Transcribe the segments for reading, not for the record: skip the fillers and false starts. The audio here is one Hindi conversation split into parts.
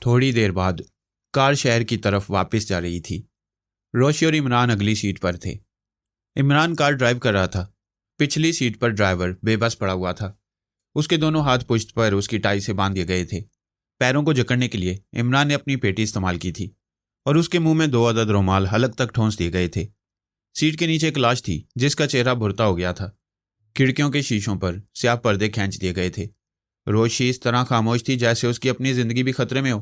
थोड़ी देर बाद कार शहर की तरफ वापस जा रही थी। रोशी और इमरान अगली सीट पर थे। इमरान कार ड्राइव कर रहा था। पिछली सीट पर ड्राइवर बेबस पड़ा हुआ था। उसके दोनों हाथ पुश्त पर उसकी टाई से बांध दिए गए थे। पैरों को जकड़ने के लिए इमरान ने अपनी पेटी इस्तेमाल की थी और उसके मुंह में 2 अदद रुमाल हलक तक ठोंस दिए गए थे। सीट के नीचे एक लाश थी जिसका चेहरा भुरता हो गया था। खिड़कियों के शीशों पर स्याह पर्दे खींच दिए गए थे। रोशी इस तरह खामोश थी जैसे उसकी अपनी जिंदगी भी खतरे में हो।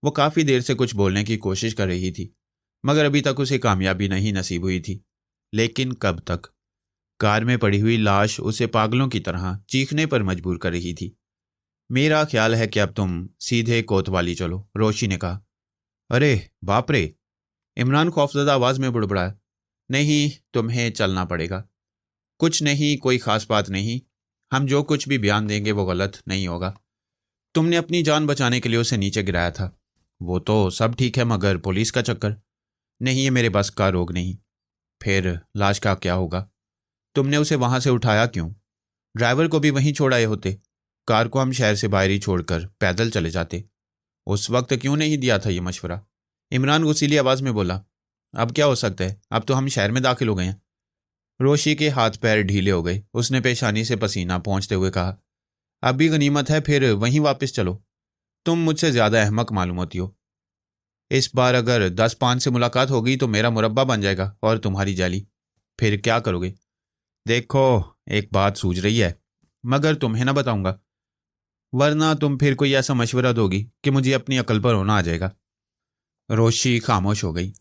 वो काफी देर से कुछ बोलने की कोशिश कर रही थी, मगर अभी तक उसे कामयाबी नहीं नसीब हुई थी। लेकिन कब तक? कार में पड़ी हुई लाश उसे पागलों की तरह चीखने पर मजबूर कर रही थी। मेरा ख्याल है कि अब तुम सीधे कोतवाली चलो, रोशी ने कहा। अरे बाप रे! इमरान खौफजदा आवाज में बुड़बड़ाया। नहीं, तुम्हें चलना पड़ेगा। कुछ नहीं, कोई खास बात नहीं। हम जो कुछ भी बयान देंगे वो गलत नहीं होगा। तुमने अपनी जान बचाने के लिए उसे नीचे गिराया था। वो तो सब ठीक है, मगर पुलिस का चक्कर। नहीं, ये मेरे बस का रोग नहीं। फिर लाश का क्या होगा? तुमने उसे वहां से उठाया क्यों? ड्राइवर को भी वहीं छोड़ आए होते। कार को हम शहर से बाहर ही छोड़कर पैदल चले जाते। उस वक्त क्यों नहीं दिया था ये मशवरा? इमरान गुस्सीली आवाज में बोला। अब क्या हो सकता है, अब तो हम शहर में दाखिल हो गए हैं। रोशी के हाथ पैर ढीले हो गए। उसने पेशानी से पसीना पोंछते हुए कहा, अब भी गनीमत है, फिर वहीं वापस चलो। तुम मुझसे ज्यादा अहमक मालूम होती हो। इस बार अगर 10-5 से मुलाकात होगी तो मेरा मुरब्बा बन जाएगा और तुम्हारी जाली। फिर क्या करोगे? देखो, एक बात सूझ रही है, मगर तुम्हें ना बताऊंगा, वरना तुम फिर कोई ऐसा मशवरा दोगी कि मुझे अपनी अकल पर होना आ जाएगा। रोशी खामोश हो गई।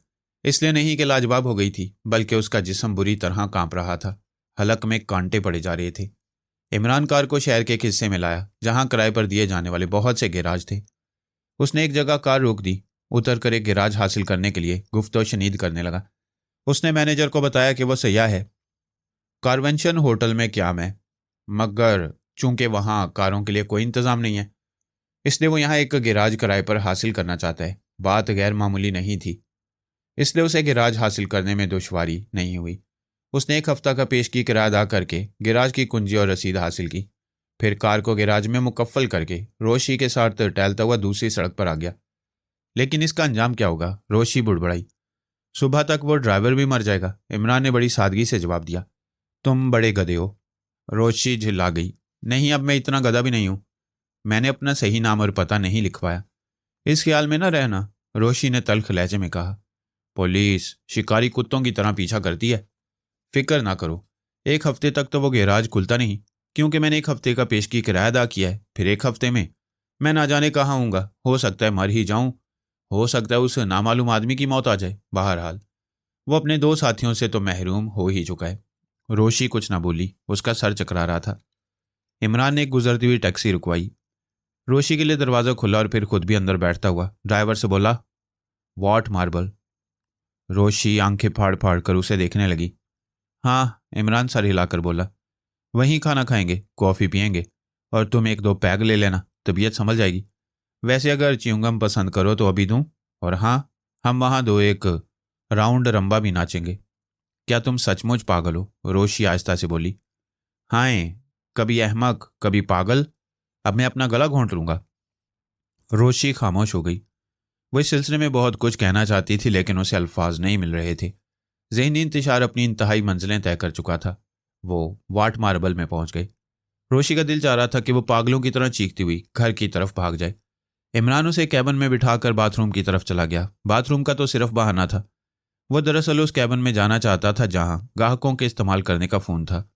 इसलिए नहीं कि लाजवाब हो गई थी, बल्कि उसका जिस्म बुरी तरह कांप रहा था। हलक में कांटे पड़े जा रहे थे। इमरान कार को शहर के एक हिस्से में लाया जहां किराए पर दिए जाने वाले बहुत से गैराज थे। उसने एक जगह कार रोक दी। उतर कर एक गैराज हासिल करने के लिए गुफ्तो शनीद करने लगा। उसने मैनेजर को बताया कि वो सयाह है, कारवेंशन होटल में क्याम है, मगर चूंकि वहां कारों के लिए कोई इंतजाम नहीं है, इसलिए वो यहाँ एक गैराज किराए पर हासिल करना चाहता है। बात गैर मामूली नहीं थी, इसलिए उसे गैराज हासिल करने में दुश्वारी नहीं हुई। उसने 1 हफ्ता का पेशगी किराया अदा करके गैराज की कुंजी और रसीद हासिल की। फिर कार को गैराज में मुकफ्फल करके रोशी के साथ टहलता हुआ दूसरी सड़क पर आ गया। लेकिन इसका अंजाम क्या होगा? रोशी बुड़बड़ाई। सुबह तक वो ड्राइवर भी मर जाएगा। इमरान ने बड़ी सादगी से जवाब दिया। तुम बड़े गधे हो। रोशी झिल्ला गई। नहीं, अब मैं इतना गधा भी नहीं हूं। मैंने अपना सही नाम और पता नहीं लिखवाया। इस ख्याल में न रहना, रोशी ने तल्ख लहजे में कहा। पुलिस शिकारी कुत्तों की तरह पीछा करती है। फिक्र ना करो, 1 हफ्ते तक तो वो गैराज खुलता नहीं, क्योंकि मैंने 1 हफ्ते का पेशगी किराया अदा किया है। फिर 1 हफ्ते में मैं ना जाने कहाँ हूँगा। हो सकता है मर ही जाऊं, हो सकता है उस नामालूम आदमी की मौत आ जाए। बहरहाल वो अपने 2 साथियों से तो महरूम हो ही चुका है। रोशी कुछ ना बोली, उसका सर चकरा रहा था। इमरान ने एक गुजरती हुई टैक्सी रुकवाई। रोशी के लिए दरवाज़ा खुला और फिर खुद भी अंदर बैठता हुआ ड्राइवर से बोला, वॉट मार्बल? रोशी आंखें फाड़ फाड़ कर उसे देखने लगी। हाँ, इमरान सर हिलाकर बोला। वहीं खाना खाएंगे, कॉफ़ी पियेंगे, और तुम 1-2 पैग ले लेना, तबीयत संभल जाएगी। वैसे अगर च्युइंगम पसंद करो तो अभी दूं। और हाँ, हम वहाँ 2-1 राउंड रंबा भी नाचेंगे। क्या तुम सचमुच पागल हो? रोशी आहिस्ता से बोली। हाय, कभी अहमक कभी पागल। अब मैं अपना गला घोंट लूंगा। रोशी खामोश हो गई। वो इस सिलसिले में बहुत कुछ कहना चाहती थी, लेकिन उसे अल्फाज नहीं मिल रहे थे। ज़हनी इंतशार अपनी इंतहाई मंजिलें तय कर चुका था। वो वाट मार्बल में पहुंच गए। रोशी का दिल चाह रहा था कि वो पागलों की तरह चीखती हुई घर की तरफ भाग जाए। इमरान उसे कैबिन में बिठाकर बाथरूम की तरफ चला गया। बाथरूम का तो सिर्फ बहाना था। वो दरअसल उस कैबिन में जाना चाहता था जहां ग्राहकों के इस्तेमाल करने का फ़ोन था।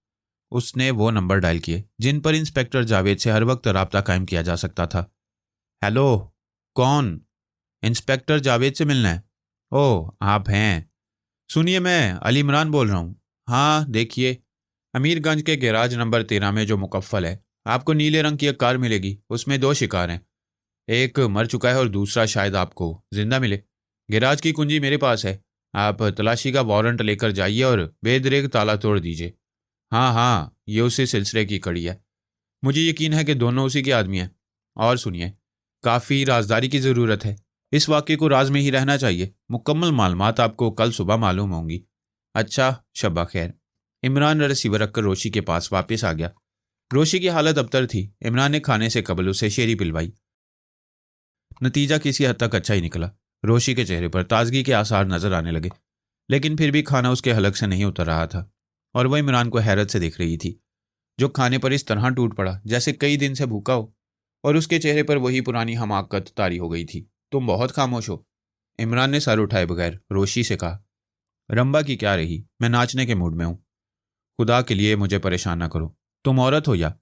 उसने वो नंबर डायल किए जिन पर इंस्पेक्टर जावेद से हर वक्त रब्ता कायम किया जा सकता था। हेलो, कौन? इंस्पेक्टर जावेद से मिलना है। ओह, आप हैं। सुनिए, मैं अली इमरान बोल रहा हूँ। हाँ देखिए, अमीरगंज के गैराज नंबर 13 में जो मुकफ्फल है, आपको नीले रंग की एक कार मिलेगी। उसमें 2 शिकार हैं, एक मर चुका है और दूसरा शायद आपको जिंदा मिले। गैराज की कुंजी मेरे पास है। आप तलाशी का वारंट लेकर जाइए और बेदरेग ताला तोड़ दीजिए। हाँ हाँ, ये उसी सिलसिले की कड़ी है। मुझे यकीन है कि दोनों उसी के आदमी हैं। और सुनिए, काफ़ी राजदारी की ज़रूरत है। इस वाक़े को राज में ही रहना चाहिए। मुकम्मल मालूमात आपको कल सुबह मालूम होंगी। अच्छा, शब्बा खैर। इमरान रिसीवर रखकर रोशी के पास वापस आ गया। रोशी की हालत अबतर थी। इमरान ने खाने से कबल उसे शेरी पिलवाई। नतीजा किसी हद तक अच्छा ही निकला। रोशी के चेहरे पर ताजगी के आसार नजर आने लगे, लेकिन फिर भी खाना उसके हलक से नहीं उतर रहा था और वह इमरान को हैरत से देख रही थी, जो खाने पर इस तरह टूट पड़ा जैसे कई दिन से भूखा हो, और उसके चेहरे पर वही पुरानी हमाकत तारी हो गई थी। तुम बहुत खामोश हो, इमरान ने सर उठाए बगैर रोशी से कहा। रंबा की क्या रही, मैं नाचने के मूड में हूं। खुदा के लिए मुझे परेशान ना करो। तुम औरत हो या?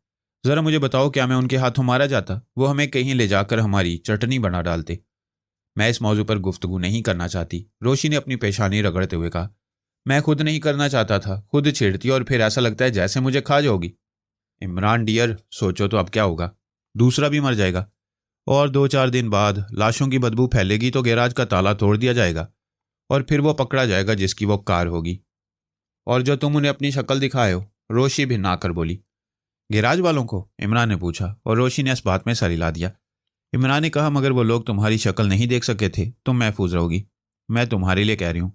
जरा मुझे बताओ, क्या मैं उनके हाथों मारा जाता? वो हमें कहीं ले जाकर हमारी चटनी बना डालते। मैं इस मौजू पर गुफ्तगू नहीं करना चाहती, रोशी ने अपनी पेशानी रगड़ते हुए कहा। मैं खुद नहीं करना चाहता था, खुद छेड़ती और फिर ऐसा लगता है जैसे मुझे खा जाओगी। इमरान डियर, सोचो तो अब क्या होगा, दूसरा भी मर जाएगा, और 2-4 दिन बाद लाशों की बदबू फैलेगी तो गैराज का ताला तोड़ दिया जाएगा और फिर वो पकड़ा जाएगा जिसकी वो कार होगी। और जो तुम उन्हें अपनी शक्ल दिखाए हो, रोशी भी ना कर बोली। गैराज वालों को? इमरान ने पूछा और रोशी ने इस बात में सर हिला दिया। इमरान ने कहा, मगर वो लोग तुम्हारी शक्ल नहीं देख सके थे, तुम महफूज रहोगी। मैं तुम्हारे लिए कह रही हूँ।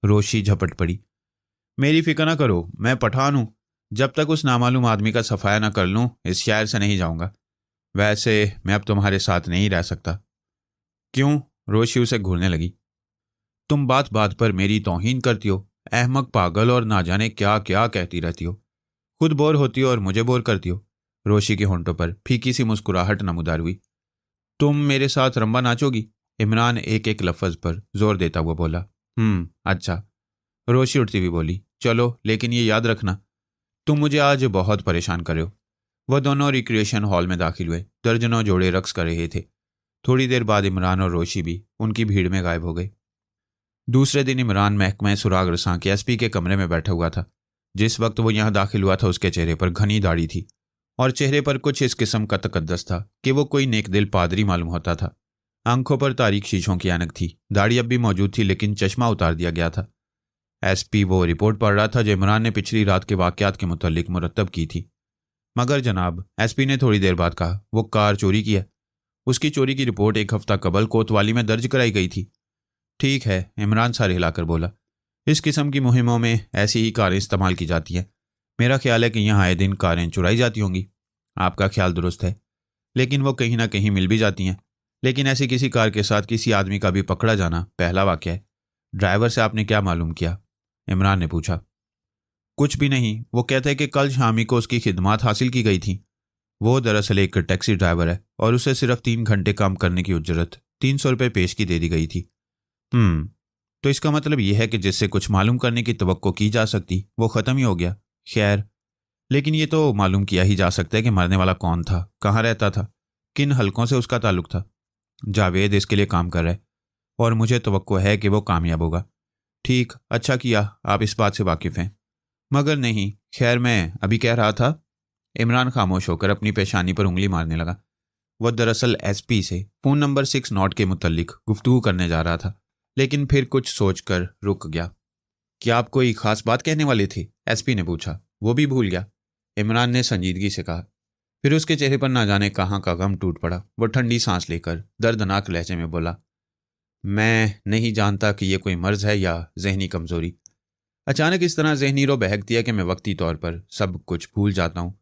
रोशी झपट पड़ी। मेरी फिक्र ना करो, मैं पठान हूँ, जब तक उस नामालूम आदमी का सफाया ना कर लूँ इस शहर से नहीं जाऊंगा। वैसे मैं अब तुम्हारे साथ नहीं रह सकता। क्यों? रोशी उसे घूरने लगी। तुम बात बात पर मेरी तौहीन करती हो, अहमक, पागल और ना जाने क्या क्या कहती रहती हो। खुद बोर होती हो और मुझे बोर करती हो। रोशी के होंठों पर फीकी सी मुस्कुराहट नमूदार हुई। तुम मेरे साथ रंबा नाचोगी? इमरान एक एक लफ्ज पर जोर देता हुआ बोला। अच्छा। रोशी उठती हुई बोली, चलो, लेकिन ये याद रखना, तुम मुझे आज बहुत परेशान कर रहे हो। वह दोनों रिक्रिएशन हॉल में दाखिल हुए। दर्जनों जोड़े रक्स कर रहे थे। थोड़ी देर बाद इमरान और रोशी भी उनकी भीड़ में गायब हो गए। दूसरे दिन इमरान महकमा सुराग रसां के एसपी के कमरे में बैठा हुआ था। जिस वक्त वो यहाँ दाखिल हुआ था उसके चेहरे पर घनी दाढ़ी थी और चेहरे पर कुछ इस किस्म का तकद्दस था कि वो कोई नेकदिल पादरी मालूम होता था। आंखों पर तारीक शीशों की ऐनक थी। दाढ़ी अब भी मौजूद थी, लेकिन चश्मा उतार दिया गया था। एसपी वो रिपोर्ट पढ़ रहा था जो इमरान ने पिछली रात के वाकयात के मुतल्लिक मुरतब की थी। मगर जनाब, एसपी ने थोड़ी देर बाद कहा, वो कार चोरी की है। उसकी चोरी की रिपोर्ट 1 हफ्ता कबल कोतवाली में दर्ज कराई गई थी। ठीक है, इमरान सर हिलाकर बोला। इस किस्म की मुहिमों में ऐसी ही कारें इस्तेमाल की जाती हैं। मेरा ख्याल है कि यहाँ आए दिन कारें चुराई जाती होंगी। आपका ख्याल दुरुस्त है, लेकिन वो कहीं ना कहीं मिल भी जाती हैं। लेकिन ऐसी किसी कार के साथ किसी आदमी का भी पकड़ा जाना पहला वाक़या है। ड्राइवर से आपने क्या मालूम किया? इमरान ने पूछा। कुछ भी नहीं, वो कहते हैं कि कल शामी को उसकी खिदमात हासिल की गई थी। वो दरअसल एक टैक्सी ड्राइवर है और उसे सिर्फ 3 घंटे काम करने की उजरत 300 रुपये पेश की दे दी गई थी। तो इसका मतलब यह है कि जिससे कुछ मालूम करने की तवक्को की जा सकती वो ख़त्म ही हो गया। खैर, लेकिन ये तो मालूम किया ही जा सकता है कि मरने वाला कौन था, कहाँ रहता था, किन हलकों से उसका ताल्लुक था। जावेद इसके लिए काम कर रहा है और मुझे तवक्को है कि वो कामयाब होगा। ठीक, अच्छा किया आप इस बात से वाकिफ़ हैं। मगर नहीं, खैर, मैं अभी कह रहा था। इमरान खामोश होकर अपनी पेशानी पर उंगली मारने लगा। वह दरअसल एसपी से फ़ोन नंबर 6 नॉट के मुतल्लिक गुफ्तगू करने जा रहा था, लेकिन फिर कुछ सोचकर रुक गया। क्या आप कोई खास बात कहने वाले थे? एसपी ने पूछा। वो भी भूल गया, इमरान ने संजीदगी से कहा। फिर उसके चेहरे पर ना जाने कहाँ का गम टूट पड़ा। वह ठंडी सांस लेकर दर्दनाक लहजे में बोला, मैं नहीं जानता कि यह कोई मर्ज है या जहनी कमजोरी। अचानक इस तरह जहनी रो बहकती है कि मैं वक्ती तौर पर सब कुछ भूल जाता हूँ।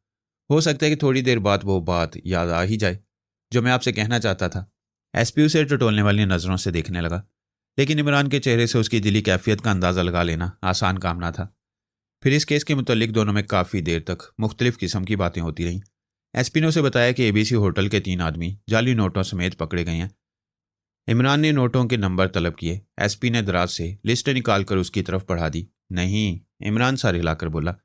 हो सकता है कि थोड़ी देर बाद वो बात याद आ ही जाए जो मैं आपसे कहना चाहता था। एसपी उसे टटोलने वाली नज़रों से देखने लगा, लेकिन इमरान के चेहरे से उसकी दिली कैफियत का अंदाज़ा लगा लेना आसान काम ना था। फिर इस केस के मुतल्लिक दोनों में काफ़ी देर तक मुख्तलिफ किस्म की बातें होती रहीं। एसपी ने उसे बताया कि एबीसी होटल के 3 आदमी जाली नोटों समेत पकड़े गए हैं। इमरान ने नोटों के नंबर तलब किए। एसपी ने दराज से लिस्ट निकालकर उसकी तरफ बढ़ा दी। नहीं, इमरान सर हिलाकर बोला,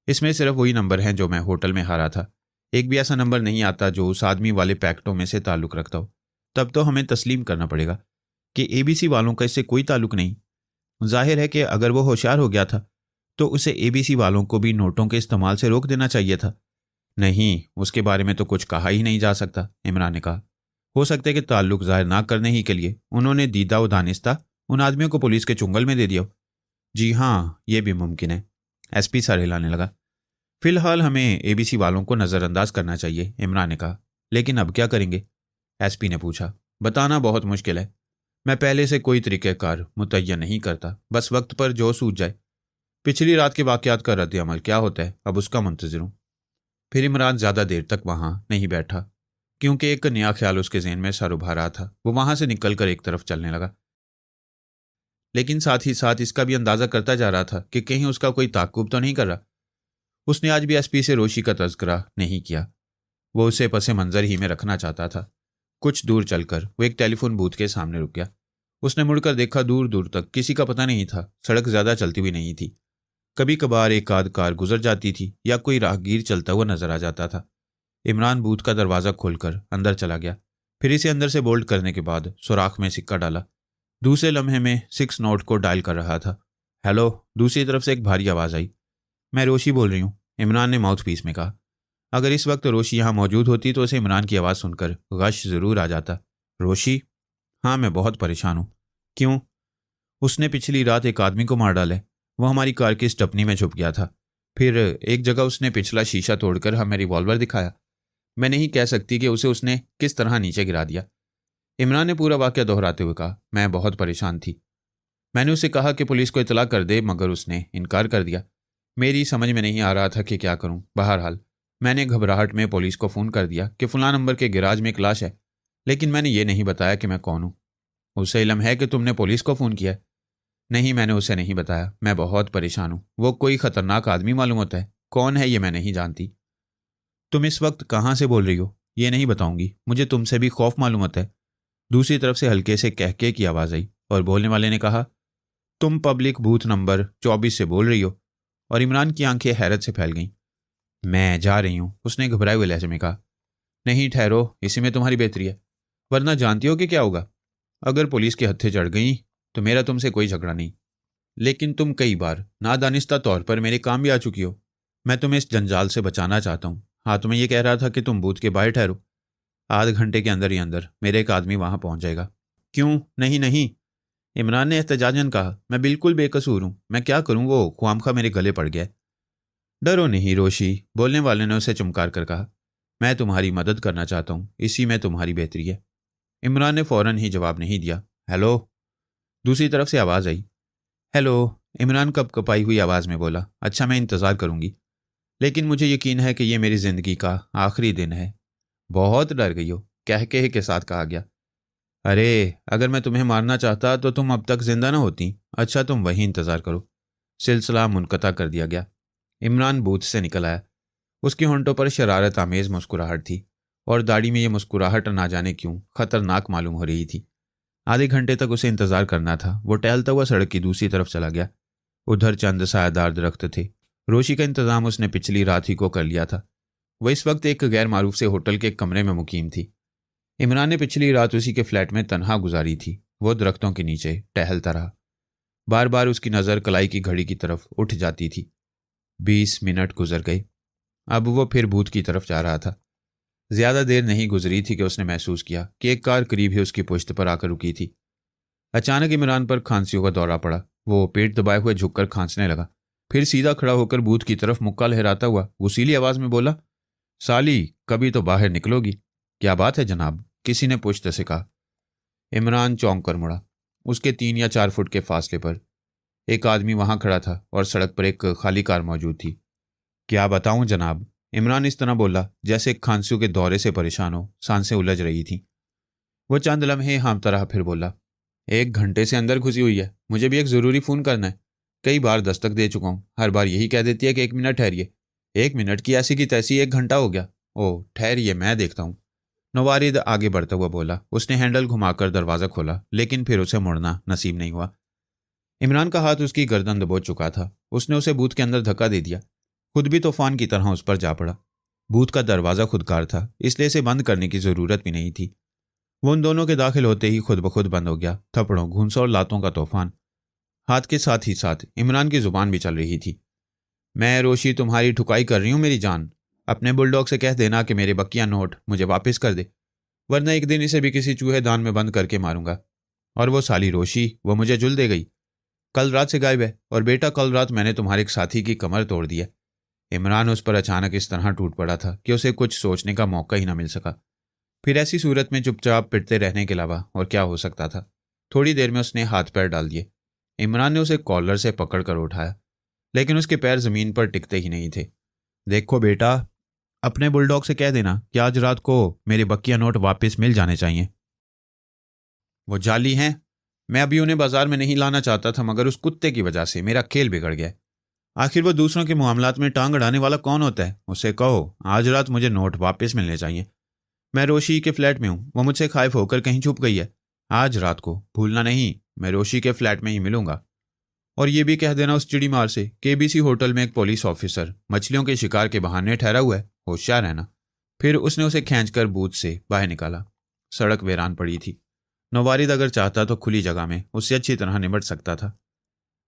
इसमें सिर्फ वही नंबर हैं जो मैं होटल में हारा था। एक भी ऐसा नंबर नहीं आता जो उस आदमी वाले पैकेटों में से ताल्लुक़ रखता हो। तब तो हमें तस्लीम करना पड़ेगा कि एबीसी वालों का इससे कोई ताल्लुक़ नहीं। जाहिर है कि अगर वो होशियार हो गया था तो उसे एबीसी वालों को भी नोटों के इस्तेमाल से रोक देना चाहिए था। नहीं, उसके बारे में तो कुछ कहा ही नहीं जा सकता, इमरान ने कहा। हो सकता है कि ताल्लुक़ ज़ाहिर ना करने ही के लिए उन्होंने दीदा व दानिस्ता उन आदमियों को पुलिस के चुंगल में दे दिया। जी हाँ, ये भी मुमकिन है, एसपी सर हिलाने लगा। फिलहाल हमें एबीसी वालों को नज़रअंदाज करना चाहिए, इमरान ने कहा। लेकिन अब क्या करेंगे? एसपी ने पूछा। बताना बहुत मुश्किल है। मैं पहले से कोई तरीक़ेकार मुतय्यन नहीं करता, बस वक्त पर जो सूझ जाए। पिछली रात के वाक़यात का रद्द-ए-अमल क्या होता है, अब उसका मुंतज़िर हूँ। फिर इमरान ज़्यादा देर तक वहाँ नहीं बैठा। क्योंकि एक नया ख्याल उसके ज़हन में सर उभा रहा था। वो वहां से निकलकर एक तरफ चलने लगा, लेकिन साथ ही साथ इसका भी अंदाजा करता जा रहा था कि कहीं उसका कोई ताक़ुब तो नहीं कर रहा। उसने आज भी एसपी से रोशी का तज़किरा नहीं किया। वो उसे पसे मंजर ही में रखना चाहता था। कुछ दूर चलकर वो एक टेलीफोन बूथ के सामने रुक गया। उसने मुड़कर देखा, दूर दूर तक किसी का पता नहीं था। सड़क ज्यादा चलती हुई नहीं थी। कभी कभार एक आध कार गुजर जाती थी या कोई राहगीर चलता हुआ नजर आ जाता था। इमरान बूथ का दरवाजा खोलकर अंदर चला गया। फिर इसे अंदर से बोल्ट करने के बाद सुराख में सिक्का डाला। दूसरे लम्हे में 6 नोट को डायल कर रहा था। हेलो, दूसरी तरफ से एक भारी आवाज आई। मैं रोशी बोल रही हूँ, इमरान ने माउथ पीस में कहा। अगर इस वक्त रोशी यहाँ मौजूद होती तो उसे इमरान की आवाज़ सुनकर गश जरूर आ जाता। रोशी? हाँ, मैं बहुत परेशान हूँ। क्यों? उसने पिछली रात एक आदमी को मार डाला है। वो हमारी कार की स्टपनी में छुप गया था। फिर एक जगह उसने पिछला शीशा तोड़कर हमें रिवॉल्वर दिखाया। मैं नहीं कह सकती कि उसने किस तरह नीचे गिरा दिया। इमरान ने पूरा वाक़या दोहराते हुए कहा। मैं बहुत परेशान थी। मैंने उसे कहा कि पुलिस को इतला कर दे, मगर उसने इनकार कर दिया। मेरी समझ में नहीं आ रहा था कि क्या करूं। बहरहाल मैंने घबराहट में पुलिस को फ़ोन कर दिया कि फ़लाँ नंबर के गैराज में एक लाश है, लेकिन मैंने ये नहीं बताया कि मैं कौन हूँ। उसे इल्म है कि तुमने पुलिस को फ़ोन किया है? नहीं, मैंने उसे नहीं बताया। मैं बहुत परेशान हूँ। वो कोई ख़तरनाक आदमी मालूम होता है। कौन है ये मैं नहीं जानती। तुम इस वक्त कहाँ से बोल रही हो? ये नहीं बताऊंगी। मुझे तुमसे भी खौफ मालूम होता है। दूसरी तरफ से हल्के से कहके की आवाज़ आई और बोलने वाले ने कहा, तुम पब्लिक बूथ नंबर 24 से बोल रही हो? और इमरान की आंखें हैरत से फैल गईं। मैं जा रही हूँ, उसने घबराए हुए लहजे में कहा। नहीं, ठहरो, इसी में तुम्हारी बेहतरी है। वरना जानती हो कि क्या होगा? अगर पुलिस के हत्थे चढ़ गई तो मेरा तुमसे कोई झगड़ा नहीं, लेकिन तुम कई बार नादानिस्ता तौर पर मेरे काम भी आ चुकी हो। मैं तुम्हें इस जंजाल से बचाना चाहता हूँ। हाँ, तुम्हें यह कह रहा था कि तुम बूथ के बाहर ठहरो। आध घंटे के अंदर ही अंदर मेरे एक आदमी वहां पहुंच जाएगा। क्यों? नहीं नहीं, इमरान ने एहतजाजन कहा। मैं बिल्कुल बेकसूर हूं। मैं क्या करूं? वो ख्वामखा मेरे गले पड़ गया है। डरो नहीं रोशी, बोलने वाले ने उसे चमकार कर कहा। मैं तुम्हारी मदद करना चाहता हूं, इसी में तुम्हारी बेहतरी है। इमरान ने फौरन ही जवाब नहीं दिया। हेलो, दूसरी तरफ से आवाज़ आई। हेलो, इमरान कपकपाई हुई आवाज़ में बोला। अच्छा, मैं इंतज़ार करूंगी, लेकिन मुझे यकीन है कि यह मेरी ज़िंदगी का आखिरी दिन है। बहुत डर गई हो, कह के साथ कहा गया। अरे, अगर मैं तुम्हें मारना चाहता तो तुम अब तक जिंदा ना होती। अच्छा, तुम वहीं इंतज़ार करो। सिलसिला मुनक़ता कर दिया गया। इमरान बूथ से निकल आया। उसकी होंठों पर शरारत आमेज मुस्कुराहट थी और दाढ़ी में यह मुस्कुराहट ना जाने क्यों खतरनाक मालूम हो रही थी। आधे घंटे तक उसे इंतजार करना था। वो टहलता हुआ सड़क की दूसरी तरफ चला गया। उधर चंद सायादार दरख्त थे। रोशी का इंतजाम उसने पिछली रात ही को कर लिया था। वह इस वक्त एक गैर मारूफ से होटल के एक कमरे में मुकीम थी। इमरान ने पिछली रात उसी के फ्लैट में तन्हा गुजारी थी। वो दरख्तों के नीचे टहलता रहा। बार बार उसकी नज़र कलाई की घड़ी की तरफ उठ जाती थी। 20 मिनट गुजर गए। अब वो फिर बूथ की तरफ जा रहा था। ज्यादा देर नहीं गुजरी थी कि उसने महसूस किया कि एक कार करीब ही उसकी पुश्त पर आकर रुकी थी। अचानक इमरान पर खांसियों का दौरा पड़ा। वो पेट दबाए हुए झुककर खांसने लगा। फिर सीधा खड़ा होकर बूथ की तरफ मुक्का लहराता हुआ उसीली आवाज में बोला, साली, कभी तो बाहर निकलोगी। क्या बात है जनाब? किसी ने पुश्त से कहा। इमरान चौंक कर मुड़ा। उसके 3 या 4 फुट के फासले पर एक आदमी वहां खड़ा था और सड़क पर एक खाली कार मौजूद थी। क्या बताऊं जनाब? इमरान इस तरह बोला जैसे खांसियों के दौरे से परेशान हो, सांसें उलझ रही थीं। वो चंद लम्हे हाँफता रहा, फिर बोला, 1 घंटे से अंदर घुसी हुई है। मुझे भी एक ज़रूरी फ़ोन करना है। कई बार दस्तक दे चुका हूँ, हर बार यही कह देती है कि 1 मिनट ठहरिए। 1 मिनट की ऐसी की तैसी 1 घंटा हो गया। ओह, ठहरिए, मैं देखता हूँ। नवारिद आगे बढ़ता हुआ बोला। उसने हैंडल घुमाकर दरवाज़ा खोला, लेकिन फिर उसे मुड़ना नसीब नहीं हुआ। इमरान का हाथ उसकी गर्दन दबोच चुका था। उसने उसे बूथ के अंदर धक्का दे दिया। खुद भी तूफान की तरह उस पर जा पड़ा। बूथ का दरवाज़ा खुदकार था, इसलिए इसे बंद करने की ज़रूरत भी नहीं थी। वो उन दोनों के दाखिल होते ही खुद ब खुद बंद हो गया। थप्पड़ों, घूंसों और लातों का तूफान। हाथ के साथ ही साथ इमरान की जुबान भी चल रही थी। मैं रोशी तुम्हारी ठुकाई कर रही हूँ मेरी जान। अपने बुलडॉग से कह देना कि मेरे बकिया नोट मुझे वापस कर दे, वरना एक दिन इसे भी किसी चूहेदान में बंद करके मारूंगा। और वो साली रोशी, वो मुझे जुल दे गई। कल रात से गायब है। और बेटा, कल रात मैंने तुम्हारे एक साथी की कमर तोड़ दी है। इमरान उस पर अचानक इस तरह टूट पड़ा था कि उसे कुछ सोचने का मौका ही ना मिल सका। फिर ऐसी सूरत में चुपचाप पिटते रहने के अलावा और क्या हो सकता था। थोड़ी देर में उसने हाथ पैर डाल दिए। इमरान ने उसे कॉलर से पकड़ कर उठाया, लेकिन उसके पैर जमीन पर टिकते ही नहीं थे। देखो बेटा, अपने बुलडॉग से कह देना कि आज रात को मेरे बकिया नोट वापस मिल जाने चाहिए। वो जाली हैं। मैं अभी उन्हें बाजार में नहीं लाना चाहता था, मगर उस कुत्ते की वजह से मेरा खेल बिगड़ गया। आखिर वो दूसरों के मामलात में टांग अड़ाने वाला कौन होता है? उसे कहो आज रात मुझे नोट वापस मिलने चाहिए। मैं रोशी के फ्लैट में हूँ, वो मुझसे खाइफ होकर कहीं छुप गई है। आज रात को भूलना नहीं, मैं रोशी के फ्लैट में ही मिलूंगा। और ये भी कह देना उस चिड़ीमार से केबीसी होटल में एक पुलिस ऑफिसर मछलियों के शिकार के बहाने ठहरा हुआ है, होशियार रहना। फिर उसने उसे खींचकर बूथ से बाहर निकाला। सड़क वीरान पड़ी थी। नवारिद अगर चाहता तो खुली जगह में उससे अच्छी तरह निपट सकता था,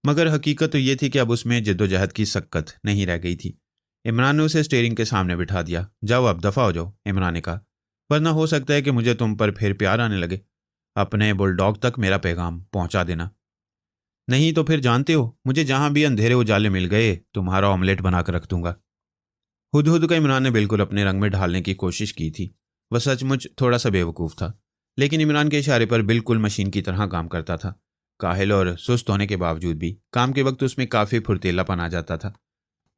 मगर हकीकत तो ये थी कि अब उसमें जद्दोजहद की सक्कत नहीं रह गई थी। इमरान ने उसे स्टीयरिंग के सामने बिठा दिया। जाओ अब दफा हो जाओ, इमरान ने कहा, वरना हो सकता है कि मुझे तुम पर फिर प्यार आने लगे। अपने बुलडॉग तक मेरा पैगाम पहुंचा देना, नहीं तो फिर जानते हो मुझे जहां भी अंधेरे उजाले मिल गए तुम्हारा ऑमलेट बनाकर रख दूंगा। हुदहुद को इमरान ने बिल्कुल अपने रंग में ढालने की कोशिश की थी। वह सचमुच थोड़ा सा बेवकूफ़ था, लेकिन इमरान के इशारे पर बिल्कुल मशीन की तरह काम करता था। काहिल और सुस्त होने के बावजूद भी काम के वक्त उसमें काफ़ी फुर्तीलापन आ जाता था।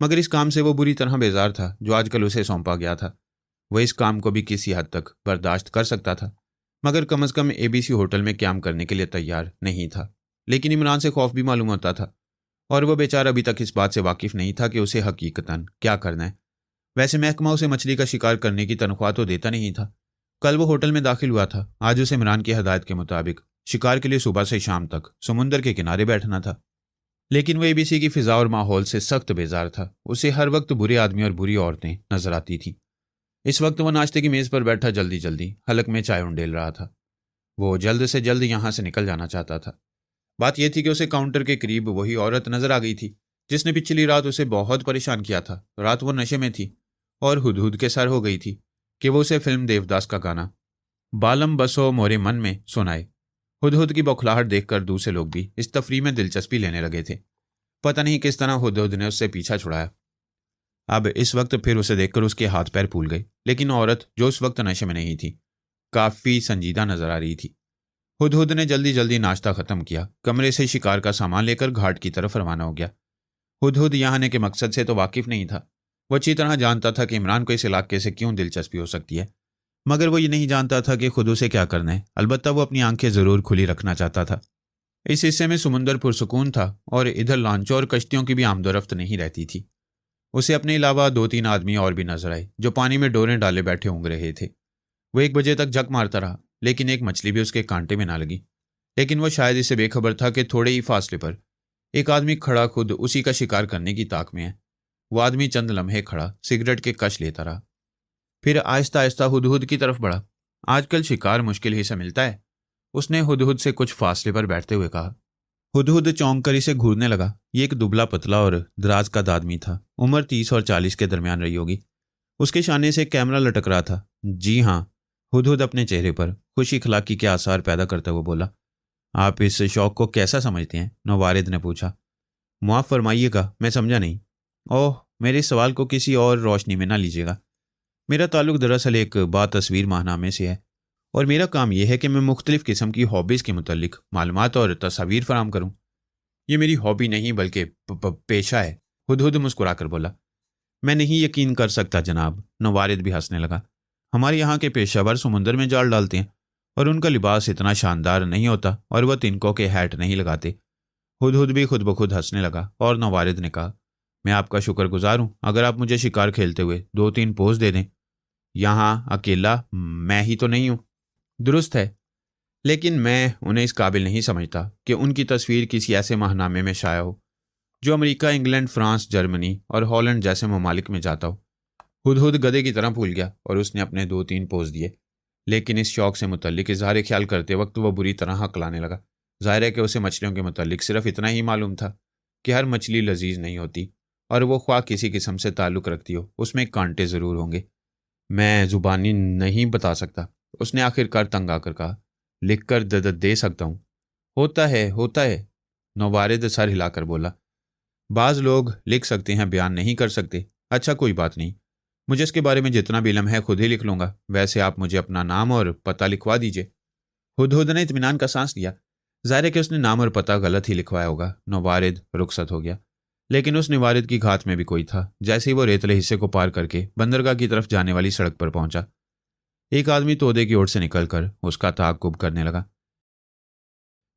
मगर इस काम से वो बुरी तरह बेजार था जो आजकल उसे सौंपा गया था। वह इस काम को भी किसी हद तक बर्दाश्त कर सकता था, मगर कम अज़ कम एबीसी होटल में काम करने के लिए तैयार नहीं था। लेकिन इमरान से खौफ भी मालूम होता था, और वह बेचारा अभी तक इस बात से वाकिफ नहीं था कि उसे हकीकतन क्या करना है। वैसे महकमा उसे मछली का शिकार करने की तनख्वाह तो देता नहीं था। कल वो होटल में दाखिल हुआ था। आज उसे इमरान की हदायत के मुताबिक शिकार के लिए सुबह से शाम तक समुंदर के किनारे बैठना था। लेकिन वह एबीसी की फिजा और माहौल से सख्त बेजार था। उसे हर वक्त बुरे आदमी और बुरी औरतें नजर आती थीं। इस वक्त वह नाश्ते की मेज पर बैठा जल्दी जल्दी हलक में चाय उंडेल रहा था। वो जल्द से जल्द यहां से निकल जाना चाहता था। बात यह थी कि उसे काउंटर के करीब वही औरत नजर आ गई थी जिसने पिछली रात उसे बहुत परेशान किया था। रात वो नशे में थी और हुदहुद के सर हो गई थी कि वो उसे फिल्म देवदास का गाना बालम बसो मोरे मन में सुनाए। हुदहुद की बौखलाहट देखकर दूसरे लोग भी इस तफरीह में दिलचस्पी लेने लगे थे। पता नहीं किस तरह हुदहुद ने उससे पीछा छुड़ाया। अब इस वक्त फिर उसे देखकर उसके हाथ पैर फूल गए, लेकिन औरत जो उस वक्त नशे में नहीं थी काफी संजीदा नजर आ रही थी। हुदहुद ने जल्दी जल्दी नाश्ता खत्म किया, कमरे से शिकार का सामान लेकर घाट की तरफ रवाना हो गया। हुदहुद यहाँ आने के मकसद से तो वाकिफ नहीं था। वो अच्छी तरह जानता था कि इमरान को इस इलाके से क्यों दिलचस्पी हो सकती है, मगर वो ये नहीं जानता था कि खुद उसे क्या करना है। अलबत्ता वो अपनी आंखें जरूर खुली रखना चाहता था। इस हिस्से में समुंदर पुरसुकून था और इधर लॉन्चों और कश्तियों की भी आमदोरफ्त नहीं रहती थी। उसे अपने अलावा 2-3 आदमी और भी नजर आए जो पानी में डोरें डाले बैठे ऊँग रहे थे। वो 1 बजे तक जग मारता रहा, लेकिन एक मछली भी उसके कांटे में ना लगी। लेकिन वो शायद इससे बेखबर था कि थोड़े ही फासले पर एक आदमी खड़ा खुद उसी का शिकार करने की ताक में है। वो आदमी चंद लम्हे खड़ा सिगरेट के कश लेता रहा, फिर आहिस्ता आहिस्ता हुदहुद की तरफ बढ़ा। आजकल शिकार मुश्किल ही से मिलता है, उसने हुदहुद से कुछ फासले पर बैठते हुए कहा। हुदहुद चौंक कर इसे घूरने लगा। ये एक दुबला पतला और दराज का आदमी था। उम्र 30 और 40 के दरमियान रही होगी। उसके शाने से कैमरा लटक रहा था। जी हाँ, हुदहुद अपने चेहरे पर खुशी इखलाकी के आसार पैदा करते हुए बोला। आप इस शौक को कैसा समझते हैं? नवारिद ने पूछा। मुआफ फरमाइएगा, मैं समझा नहीं। ओह, मेरे इस सवाल को किसी और रोशनी में ना लीजिएगा। मेरा ताल्लुक दरअसल एक बातस्वीर माहनामे से है, और मेरा काम यह है कि मैं मुख्तलिफ किस्म की हॉबीज़ के मुतल्लिक मालूमात और तस्वीर फराम करूँ। ये मेरी हॉबी नहीं बल्कि पेशा है, हुदहुद मुस्कुराकर बोला। मैं नहीं यकीन कर सकता जनाब, नवारिद भी हंसने लगा। हमारे यहाँ के पेशावर समुंदर में जाल डालते हैं और उनका लिबास इतना शानदार नहीं होता और वह तिनकों के हैट नहीं लगाते। हुदहुद भी खुद ब खुद हंसने लगा और नवारिद ने कहा, मैं आपका शुक्रगुजार हूँ अगर आप मुझे शिकार खेलते हुए 2-3 पोज दे दें। यहाँ अकेला मैं ही तो नहीं हूँ। दुरुस्त है, लेकिन मैं उन्हें इस काबिल नहीं समझता कि उनकी तस्वीर किसी ऐसे माहनामे में शाया हो जो अमेरिका, इंग्लैंड, फ्रांस, जर्मनी और हॉलैंड जैसे ममालिक में जाता हो। हुदहुद गधे की तरह भूल गया और उसने अपने 2-3 पोज दिए, लेकिन इस शौक से मुतल्लिक इजहार ख्याल करते वक्त वह बुरी तरह हकलाने लगा। जाहिर है कि उसे मछलियों के मुतल्लिक सिर्फ इतना ही मालूम था कि हर मछली लजीज नहीं होती, और वो ख्वाह किसी किस्म से ताल्लुक़ रखती हो, उसमें कांटे ज़रूर होंगे। मैं ज़ुबानी नहीं बता सकता, उसने आखिरकार तंग आकर कहा। लिख कर दे सकता हूँ। होता है, नवारिद सर हिलाकर बोला। बाज़ लोग लिख सकते हैं, बयान नहीं कर सकते। अच्छा, कोई बात नहीं, मुझे इसके बारे में जितना भी इल्म है खुद ही लिख लूँगा। वैसे आप मुझे अपना नाम और पता लिखवा दीजिए। हुदहुद ने इत्मीनान का सांस लिया। ज़ाहिर है कि उसने नाम और पता गलत ही लिखवाया होगा। नवारिद रुखसत हो गया। लेकिन उस निवारित की घात में भी कोई था। जैसे ही वो रेतले हिस्से को पार करके बंदरगाह की तरफ जाने वाली सड़क पर पहुंचा, एक आदमी तोदे की ओर से निकलकर उसका ताक़ुब करने लगा।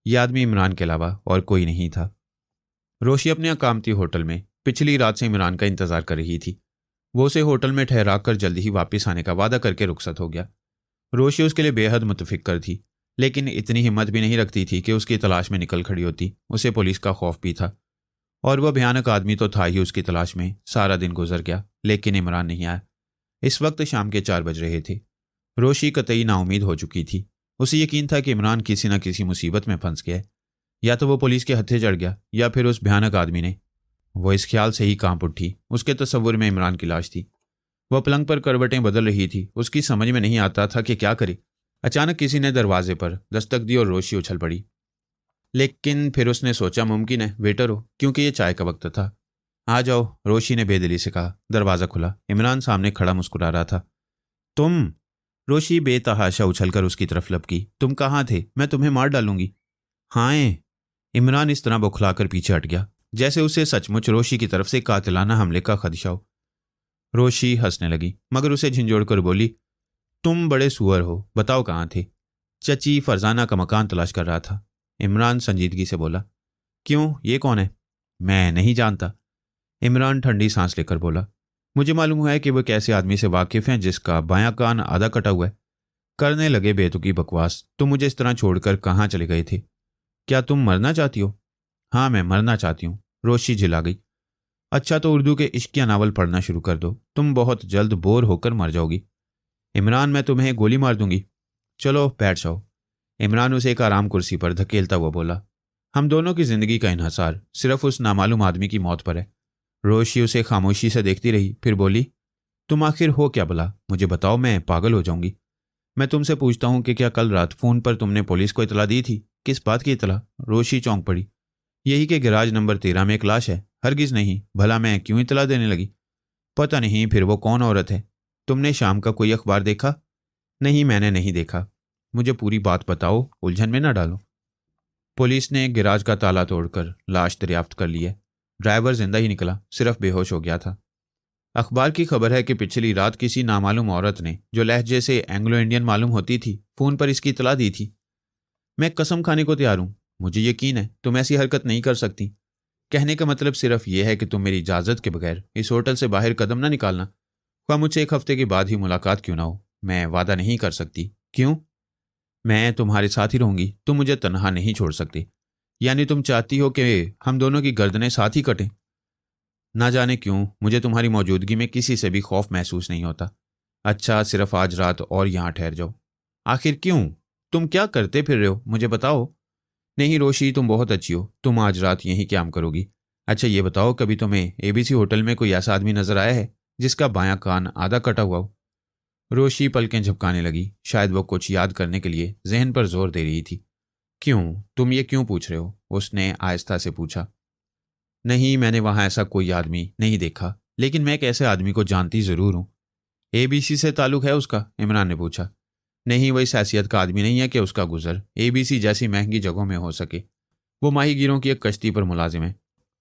यह आदमी इमरान के अलावा और कोई नहीं था। रोशी अपने अकामती होटल में पिछली रात से इमरान का इंतजार कर रही थी। वो उसे होटल में ठहरा कर जल्दी ही वापस आने का वादा करके रुखसत हो गया। रोशी उसके लिए बेहद मुतफिक्र थी, लेकिन इतनी हिम्मत भी नहीं रखती थी कि उसकी तलाश में निकल खड़ी होती। उसे पुलिस का खौफ भी था, और वह भयानक आदमी तो था ही। उसकी तलाश में सारा दिन गुजर गया, लेकिन इमरान नहीं आया। इस वक्त शाम के 4 बज रहे थे। रोशी कतई नाउमीद हो चुकी थी। उसे यकीन था कि इमरान किसी न किसी मुसीबत में फंस गया है। या तो वो पुलिस के हत्थे चढ़ गया, या फिर उस भयानक आदमी ने। वो इस ख्याल से ही कांप उठी। उसके तस्वुर में इमरान की लाश थी। वह पलंग पर करवटें बदल रही थी। उसकी समझ में नहीं आता था कि क्या करे। अचानक किसी ने दरवाजे पर दस्तक दी और रोशी उछल पड़ी। लेकिन फिर उसने सोचा मुमकिन है वेटर हो, क्योंकि ये चाय का वक्त था। आ जाओ, रोशी ने बेदिली से कहा। दरवाज़ा खुला। इमरान सामने खड़ा मुस्कुरा रहा था। तुम? रोशी बेतहाशा उछलकर उसकी तरफ लपकी। तुम कहाँ थे? मैं तुम्हें मार डालूंगी। हाँ। इमरान इस तरह बौखलाकर पीछे हट गया जैसे उसे सचमुच रोशी की तरफ से कातिलाना हमले का खदशा हो। रोशी हंसने लगी, मगर उसे झिंझोड़कर बोली, तुम बड़े सुअर हो, बताओ कहाँ थे? चची फरजाना का मकान तलाश कर रहा था। इमरान संजीदगी से बोला। क्यों, ये कौन है? मैं नहीं जानता। इमरान ठंडी सांस लेकर बोला। मुझे मालूम है कि वह कैसे आदमी से वाकिफ हैं जिसका बायां कान आधा कटा हुआ है। करने लगे बेतुकी बकवास। तुम मुझे इस तरह छोड़कर कहाँ चले गए थे? क्या तुम मरना चाहती हो? हाँ, मैं मरना चाहती हूँ। रोशी झिला गई। अच्छा, तो उर्दू के इश्किया नावल पढ़ना शुरू कर दो। तुम बहुत जल्द बोर होकर मर जाओगी। इमरान, मैं तुम्हें गोली मार दूंगी। चलो बैठ जाओ। इमरान उसे एक आराम कुर्सी पर धकेलता हुआ बोला। हम दोनों की जिंदगी का इन्हसार सिर्फ उस नामालूम आदमी की मौत पर है। रोशी उसे खामोशी से देखती रही, फिर बोली, तुम आखिर हो क्या भला? मुझे बताओ, मैं पागल हो जाऊंगी। मैं तुमसे पूछता हूं कि क्या कल रात फोन पर तुमने पुलिस को इतला दी थी? किस बात की इतला? रोशी चौंक पड़ी। यही कि गैराज नंबर 13 में एक लाश है। हरगिज नहीं। भला मैं क्यों इतला देने लगी? पता नहीं। फिर वो कौन औरत है? तुमने शाम का कोई अखबार देखा? नहीं, मैंने नहीं देखा। मुझे पूरी बात बताओ, उलझन में ना डालो। पुलिस ने गैराज का ताला तोड़कर लाश दरियाफ्त कर ली है। ड्राइवर जिंदा ही निकला, सिर्फ बेहोश हो गया था। अखबार की खबर है कि पिछली रात किसी नामालूम औरत ने, जो लहजे से एंग्लो इंडियन मालूम होती थी, फोन पर इसकी इतला दी थी। मैं कसम खाने को तैयार हूं। मुझे यकीन है तुम ऐसी हरकत नहीं कर सकती। कहने का मतलब सिर्फ यह है कि तुम मेरी इजाजत के बगैर इस होटल से बाहर कदम ना निकालना। ख्वाह मुझसे 1 हफ्ते के बाद ही मुलाकात क्यों ना हो। मैं वादा नहीं कर सकती। क्यों? मैं तुम्हारे साथ ही रहूंगी। तुम मुझे तन्हा नहीं छोड़ सकती। यानी तुम चाहती हो कि हम दोनों की गर्दनें साथ ही कटें? ना जाने क्यों मुझे तुम्हारी मौजूदगी में किसी से भी खौफ महसूस नहीं होता। अच्छा, सिर्फ आज रात और यहाँ ठहर जाओ। आखिर क्यों? तुम क्या करते फिर रहे हो, मुझे बताओ। नहीं रोशी, तुम बहुत अच्छी हो। तुम आज रात यहीं क्याम करोगी। अच्छा ये बताओ, कभी तुम्हें एबीसी होटल में कोई ऐसा आदमी नजर आया है जिसका बायां कान आधा कटा हुआ हो? रोशी पलकें झपकाने लगी। शायद वो कुछ याद करने के लिए जहन पर जोर दे रही थी। क्यों? तुम ये क्यों पूछ रहे हो? उसने आहिस्ता से पूछा। नहीं, मैंने वहां ऐसा कोई आदमी नहीं देखा, लेकिन मैं एक ऐसे आदमी को जानती जरूर हूं। एबीसी से ताल्लुक है उसका? इमरान ने पूछा। नहीं, वह इस हैसियत का आदमी नहीं है कि उसका गुजर एबीसी जैसी महंगी जगहों में हो सके। वो माहीगीरों की एक कश्ती पर मुलाजिम है।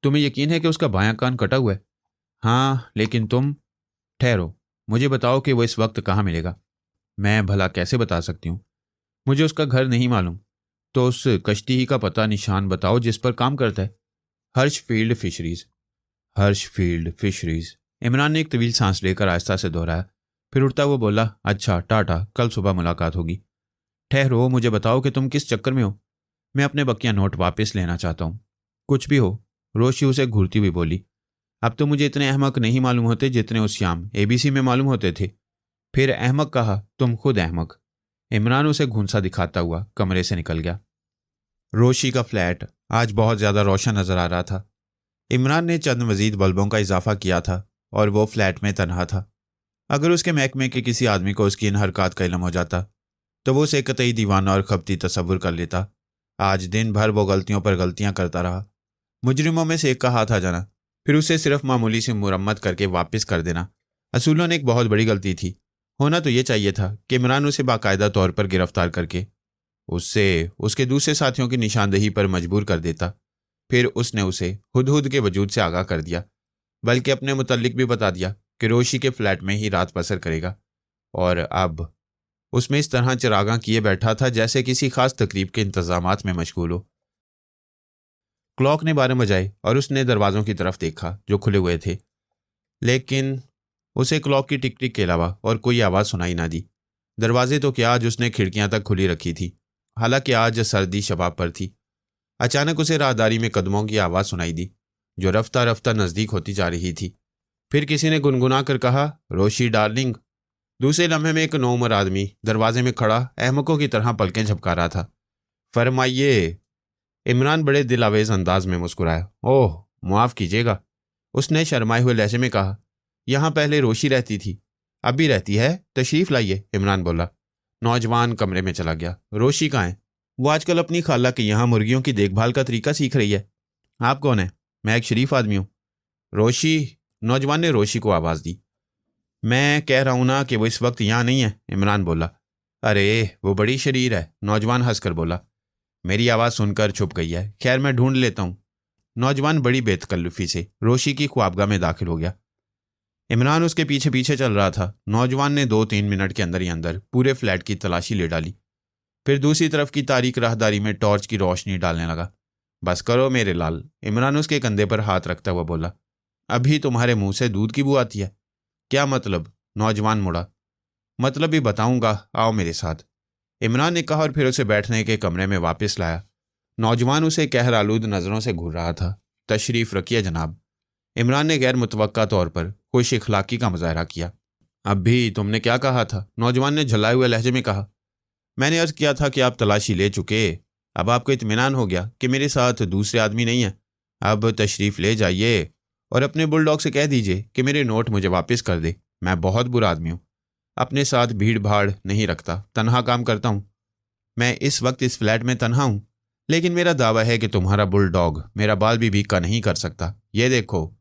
तुम्हें यकीन है कि उसका बायां कान कटा हुआ है? हाँ, लेकिन तुम। ठहरो, मुझे बताओ कि वो इस वक्त कहाँ मिलेगा। मैं भला कैसे बता सकती हूँ? मुझे उसका घर नहीं मालूम। तो उस कश्ती ही का पता निशान बताओ जिस पर काम करता है। हर्षफील्ड फिशरीज। हर्षफील्ड फिशरीज। इमरान ने एक तवील सांस लेकर आहिस्ता से दोहराया, फिर उठता हुआ बोला, अच्छा टाटा, कल सुबह मुलाकात होगी। ठहरो, मुझे बताओ कि तुम किस चक्कर में हो। मैं अपने बकिया नोट वापस लेना चाहता हूँ। कुछ भी हो, रोशी उसे घूरती हुई बोली। अब तो मुझे इतने अहमक नहीं मालूम होते जितने उस शाम एबीसी में मालूम होते थे। फिर अहमक कहा? तुम खुद अहमक। इमरान उसे घूंसा दिखाता हुआ कमरे से निकल गया। रोशी का फ्लैट आज बहुत ज्यादा रोशन नजर आ रहा था। इमरान ने चंद मजीद बल्बों का इजाफा किया था और वो फ्लैट में तनहा था। अगर उसके महकमे के किसी आदमी को उसकी इन हरकत का इल्म हो जाता तो वो उसे कतई दीवाना और खपती तस्वुर कर लेता। आज दिन भर वो गलतियों पर गलतियां करता रहा। मुजरिमों में से एक का हाथ आ जाना, फिर उसे सिर्फ मामूली सी मुरम्मत करके वापस कर देना। असूलों ने एक बहुत बड़ी गलती थी। होना तो ये चाहिए था कि इमरान उसे बाकायदा तौर पर गिरफ्तार करके उससे उसके दूसरे साथियों की निशानदेही पर मजबूर कर देता। फिर उसने उसे हुदहुद के वजूद से आगाह कर दिया, बल्कि अपने मुतल्लिक भी बता दिया कि रोशी के फ्लैट में ही रात बसर करेगा। और अब उसमें इस तरह चिरागां किए बैठा था जैसे किसी खास तकरीब के इंतजामात में मशगूल हो। क्लॉक ने 12 बजाए और उसने दरवाजों की तरफ देखा जो खुले हुए थे, लेकिन उसे क्लॉक की टिक टिक के अलावा और कोई आवाज़ सुनाई ना दी। दरवाजे तो क्या, आज उसने खिड़कियां तक खुली रखी थी, हालांकि आज सर्दी शबाब पर थी। अचानक उसे राहदारी में कदमों की आवाज़ सुनाई दी जो रफ्ता रफ्ता नज़दीक होती जा रही थी। फिर किसी ने गुनगुना कर कहा, रोशी डार्लिंग। दूसरे लम्हे में एक नौउम्र आदमी दरवाजे में खड़ा अहमकों की तरह पलकें झपका रहा था। फरमाइए। इमरान बड़े दिलावेज अंदाज में मुस्कुराया। ओह, मुआफ़ कीजिएगा, उसने शर्माए हुए लहजे में कहा। यहाँ पहले रोशी रहती थी, अब भी रहती है, तशरीफ़ लाइए, इमरान बोला। नौजवान कमरे में चला गया। रोशी कहाँ है? वो आजकल अपनी खाला के यहाँ मुर्गियों की देखभाल का तरीका सीख रही है। आप कौन है? मैं एक शरीफ आदमी हूँ। रोशी, नौजवान ने रोशी को आवाज़ दी। मैं कह रहा हूँ ना कि वो इस वक्त यहाँ नहीं है, इमरान बोला। अरे वो बड़ी शरीर है, नौजवान हंसकर बोला। मेरी आवाज़ सुनकर छुप गई है, खैर मैं ढूंढ लेता हूँ। नौजवान बड़ी बेतकल्लुफी से रोशी की ख्वाबगाह में दाखिल हो गया। इमरान उसके पीछे पीछे चल रहा था। नौजवान ने 2-3 मिनट के अंदर ही अंदर पूरे फ्लैट की तलाशी ले डाली, फिर दूसरी तरफ की तारीक राहदारी में टॉर्च की रोशनी डालने लगा। बस करो मेरे लाल, इमरान उसके कंधे पर हाथ रखता हुआ बोला। अभी तुम्हारे मुंह से दूध की बू आती है। क्या मतलब? नौजवान मुड़ा। मतलब भी बताऊंगा, आओ मेरे साथ, इमरान ने कहा और फिर उसे बैठने के कमरे में वापस लाया। नौजवान उसे कहरालूद नज़रों से घूर रहा था। तशरीफ़ रखिए जनाब, इमरान ने गैर मुतवक्का तौर पर खुश इखलाकी का मुजाहरा किया। अब भी तुमने क्या कहा था? नौजवान ने झल्लाए हुए लहजे में कहा। मैंने अर्ज़ किया था कि आप तलाशी ले चुके, अब आपको इत्मीनान हो गया कि मेरे साथ दूसरे आदमी नहीं है। अब तशरीफ़ ले जाइए और अपने बुलडॉग से कह दीजिए कि मेरे नोट मुझे वापस कर दे। मैं बहुत बुरा आदमी हूँ, अपने साथ भीड़ भाड़ नहीं रखता, तनहा काम करता हूँ। मैं इस वक्त इस फ्लैट में तनहा हूँ, लेकिन मेरा दावा है कि तुम्हारा बुलडॉग मेरा बाल भी भीगा नहीं कर सकता। ये देखो,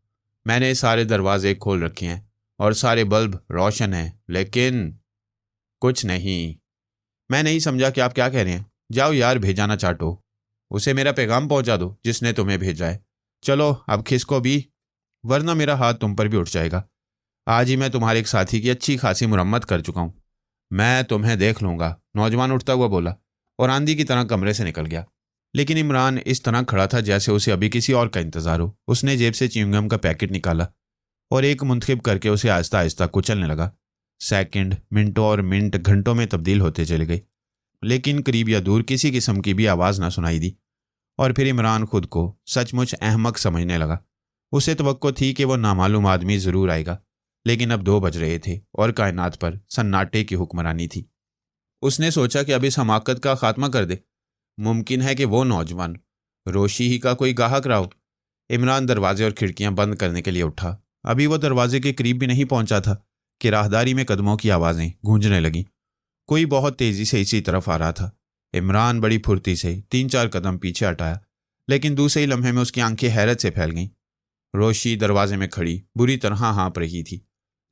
मैंने सारे दरवाजे खोल रखे हैं और सारे बल्ब रोशन हैं, लेकिन कुछ नहीं। मैं नहीं समझा कि आप क्या कह रहे हैं। जाओ यार, भेजा ना चाटो, उसे मेरा पैगाम पहुंचा दो जिसने तुम्हें भेजा है। चलो अब खिसको भी, वरना मेरा हाथ तुम पर भी उठ जाएगा। आज ही मैं तुम्हारे एक साथी की अच्छी खासी मुरम्मत कर चुका हूँ, मैं तुम्हें देख लूँगा, नौजवान उठता हुआ बोला और आंधी की तरह कमरे से निकल गया। लेकिन इमरान इस तरह खड़ा था जैसे उसे अभी किसी और का इंतजार हो। उसने जेब से च्युइंगम का पैकेट निकाला और एक मुंतखब करके उसे आहिस्ता आहिस्ता कुचलने लगा। सेकंड मिनटों और मिनट घंटों में तब्दील होते चले गए, लेकिन करीब या दूर किसी किस्म की भी आवाज़ ना सुनाई दी। और फिर इमरान खुद को सचमुच अहमक समझने लगा। उसे तवक्को थी कि वह नामालूम आदमी ज़रूर आएगा, लेकिन अब 2 बज रहे थे और कायनात पर सन्नाटे की हुक्मरानी थी। उसने सोचा कि अब इस हमाकत का खात्मा कर दे। मुमकिन है कि वो नौजवान रोशी ही का कोई गाहक रहा हो। इमरान दरवाजे और खिड़कियां बंद करने के लिए उठा। अभी वो दरवाजे के करीब भी नहीं पहुंचा था कि राहदारी में कदमों की आवाज़ें गूंजने लगीं। कोई बहुत तेज़ी से इसी तरफ आ रहा था। इमरान बड़ी फुर्ती से 3-4 कदम पीछे हटाया, लेकिन दूसरे ही लम्हे में उसकी आंखें हैरत से फैल गईं। रोशी दरवाजे में खड़ी बुरी तरह हाँप रही थी,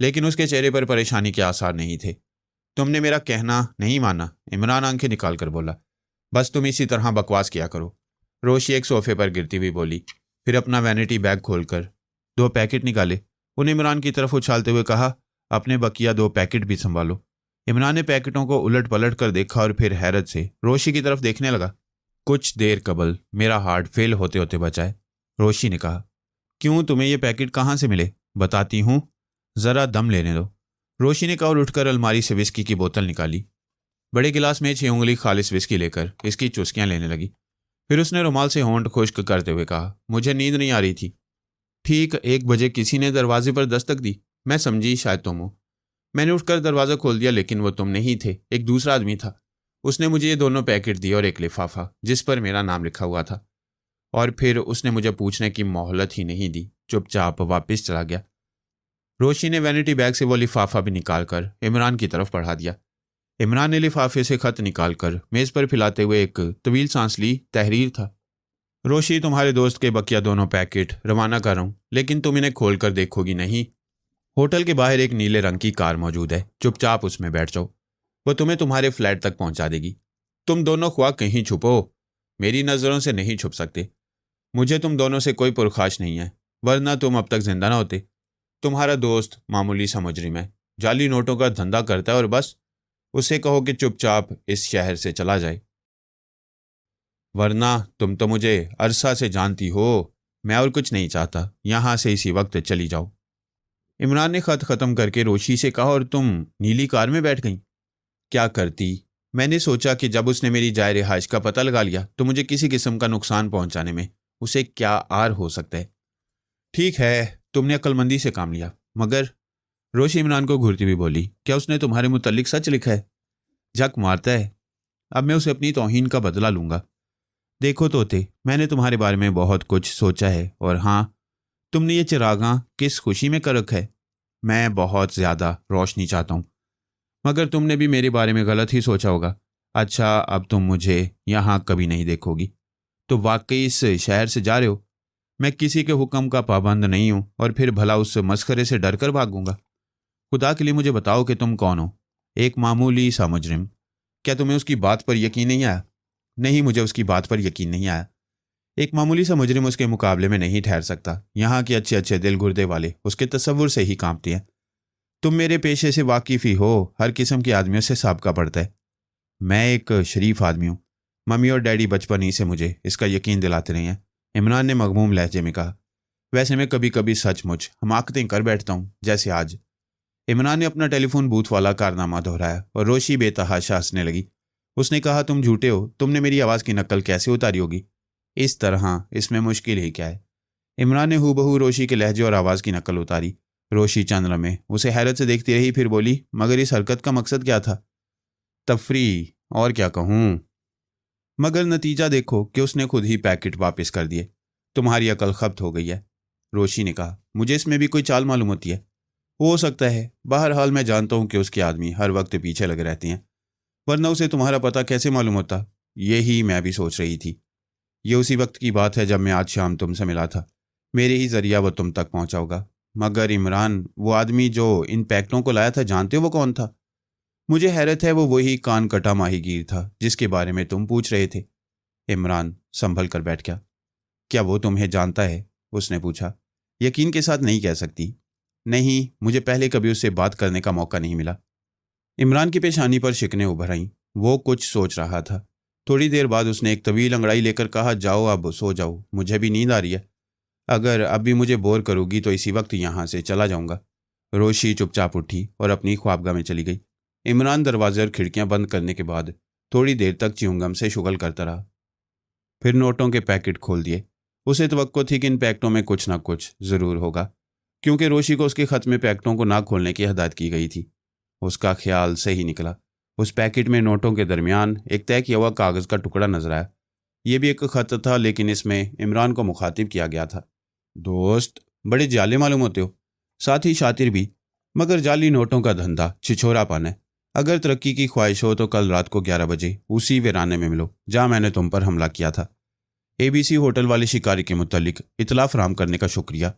लेकिन उसके चेहरे पर परेशानी के आसार नहीं थे। तुमने मेरा कहना नहीं माना, इमरान आंखें निकाल कर बोला। बस तुम इसी तरह बकवास किया करो, रोशी एक सोफे पर गिरती हुई बोली। फिर अपना वैनिटी बैग खोलकर 2 पैकेट निकाले, उन्हें इमरान की तरफ उछालते हुए कहा, अपने बकिया 2 पैकेट भी संभालो। इमरान ने पैकेटों को उलट पलट कर देखा और फिर हैरत से रोशी की तरफ देखने लगा। कुछ देर कबल मेरा हार्ट फेल होते होते बचा है, रोशी ने कहा। क्यों, तुम्हें ये पैकेट कहाँ से मिले? बताती हूँ, ज़रा दम लेने दो, रोशी ने कहा और उठकर अलमारी से विस्की की बोतल निकाली। बड़े गिलास में 6 उंगली खालिस विस्की लेकर इसकी चुस्कियां लेने लगी। फिर उसने रुमाल से होंठ खुश्क करते हुए कहा, मुझे नींद नहीं आ रही थी। ठीक 1 बजे किसी ने दरवाजे पर दस्तक दी, मैं समझी शायद तुम हो। मैंने उठकर दरवाज़ा खोल दिया, लेकिन वो तुम नहीं थे, एक दूसरा आदमी था। उसने मुझे ये 2 पैकेट दिए और एक लिफाफा जिस पर मेरा नाम लिखा हुआ था, और फिर उसने मुझे पूछने की मोहलत ही नहीं दी, चुपचाप वापस चला गया। रोशी ने वैनिटी बैग से वो लिफाफा भी निकाल कर इमरान की तरफ बढ़ा दिया। इमरान ने लिफाफे से खत निकालकर मेज़ पर फैलाते हुए एक तवील सांस ली। तहरीर था, रोशी तुम्हारे दोस्त के बकिया 2 पैकेट रवाना कर रहा हूँ, लेकिन तुम इन्हें खोल कर देखोगी नहीं। होटल के बाहर एक नीले रंग की कार मौजूद है, चुपचाप उसमें बैठ जाओ, वो तुम्हें तुम्हारे फ्लैट तक पहुंचा देगी। तुम दोनों ख्वाह कहीं छुपो, मेरी नज़रों से नहीं छुप सकते। मुझे तुम दोनों से कोई पुरखाश नहीं है, वरना तुम अब तक जिंदा ना होते। तुम्हारा दोस्त मामूली सा मुजरिम है, जाली नोटों का धंधा करता है और बस उसे कहो कि चुपचाप इस शहर से चला जाए, वरना तुम तो मुझे अरसा से जानती हो। मैं और कुछ नहीं चाहता, यहां से इसी वक्त चली जाओ। इमरान ने खत खत्म करके रोशी से कहा, और तुम नीली कार में बैठ गई? क्या करती? मैंने सोचा कि जब उसने मेरी जाय रिहाइश का पता लगा लिया तो मुझे किसी किस्म का नुकसान पहुंचाने में उसे क्या आर हो सकता है। ठीक है, तुमने अक्लमंदी से काम लिया, मगर रोशी इमरान को घूरती हुई बोली, क्या उसने तुम्हारे मुतल्लिक सच लिखा है? झक मारता है। अब मैं उसे अपनी तौहीन का बदला लूंगा। देखो तोते, मैंने तुम्हारे बारे में बहुत कुछ सोचा है, और हाँ, तुमने ये चिरागां किस खुशी में कर रखा है। मैं बहुत ज़्यादा रोशनी चाहता हूँ, मगर तुमने भी मेरे बारे में गलत ही सोचा होगा। अच्छा, अब तुम मुझे यहाँ कभी नहीं देखोगी। तो वाकई इस शहर से जा रहे हो? मैं किसी के हुक्म का पाबंद नहीं हूँ, और फिर भला उस मस्खरे से डर कर भागूंगा? खुदा के लिए मुझे बताओ कि तुम कौन हो? एक मामूली सा मुजरिम। क्या तुम्हें उसकी बात पर यकीन नहीं आया? नहीं, मुझे उसकी बात पर यकीन नहीं आया। एक मामूली सा मुजरिम उसके मुकाबले में नहीं ठहर सकता। यहाँ के अच्छे अच्छे दिल गुर्दे वाले उसके तस्वुर से ही कांपते हैं। तुम मेरे पेशे से वाकिफ़ ही हो, हर किस्म के आदमियों से साबका पड़ता है। मैं एक शरीफ आदमी हूँ। मम्मी और डैडी बचपन ही से मुझे इसका यकीन दिलाते रहे हैं। इमरान ने मगमूम लहजे में कहा। वैसे मैं कभी कभी सचमुच हमाकतें कर बैठता हूँ, जैसे आज। इमरान ने अपना टेलीफोन बूथ वाला कारनामा दोहराया और रोशी बेतहाशा हंसने लगी। उसने कहा, तुम झूठे हो, तुमने मेरी आवाज़ की नकल कैसे उतारी होगी? इस तरह, इसमें मुश्किल ही क्या है? इमरान ने हूबहू रोशी के लहजे और आवाज़ की नकल उतारी। रोशी चंद लम्हे उसे हैरत से देखती रही, फिर बोली, मगर इस हरकत का मकसद क्या था? तफरी, और क्या कहूँ। मगर नतीजा देखो कि उसने खुद ही पैकेट वापस कर दिए। तुम्हारी अकल खप्त हो गई है। रोशी ने कहा, मुझे इसमें भी कोई चाल मालूम होती है? हो सकता है। बहरहाल मैं जानता हूँ कि उसके आदमी हर वक्त पीछे लगे रहते हैं, वरना उसे तुम्हारा पता कैसे मालूम होता? यही मैं भी सोच रही थी। ये उसी वक्त की बात है जब मैं आज शाम तुमसे मिला था। मेरे ही जरिया वो तुम तक पहुंचा होगा। मगर इमरान, वो आदमी जो इन पैकेटों को लाया था, जानते हो वो कौन था? मुझे हैरत है, वो वही कान कटा माहीगीर था जिसके बारे में तुम पूछ रहे थे। इमरान संभल कर बैठ गया। क्या वो तुम्हें जानता है? उसने पूछा। यकीन के साथ नहीं कह सकती। नहीं, मुझे पहले कभी उससे बात करने का मौका नहीं मिला। इमरान की पेशानी पर शिकने उभर आईं। वो कुछ सोच रहा था। थोड़ी देर बाद उसने एक तवील अंगड़ाई लेकर कहा, जाओ अब सो जाओ, मुझे भी नींद आ रही है। अगर अब भी मुझे बोर करोगी तो इसी वक्त यहाँ से चला जाऊंगा। रोशी चुपचाप उठी और अपनी ख्वाबगाह में चली गई। इमरान दरवाजे और खिड़कियां बंद करने के बाद थोड़ी देर तक च्युइंगम से शुगल करता रहा। फिर नोटों के पैकेट खोल दिए। उसे तवक्को थी कि इन पैकेटों में कुछ ना कुछ ज़रूर होगा, क्योंकि रोशी को उसके खत में पैकेटों को ना खोलने की हदायत की गई थी। उसका ख्याल सही निकला। उस पैकेट में नोटों के दरमियान एक तय किया हुआ कागज़ का टुकड़ा नजर आया। यह भी एक खत था, लेकिन इसमें इमरान को मुखातिब किया गया था। दोस्त, बड़े जाले मालूम होते हो, साथ ही शातिर भी, मगर जाली नोटों का धंधा छिछोरापन है। अगर तरक्की की ख्वाहिश हो तो कल रात को 11 बजे उसी वीराने में मिलो जहाँ मैंने तुम पर हमला किया था। ABC होटल वाले शिकारी के मुतल्लिक इतला फराहम करने का शुक्रिया।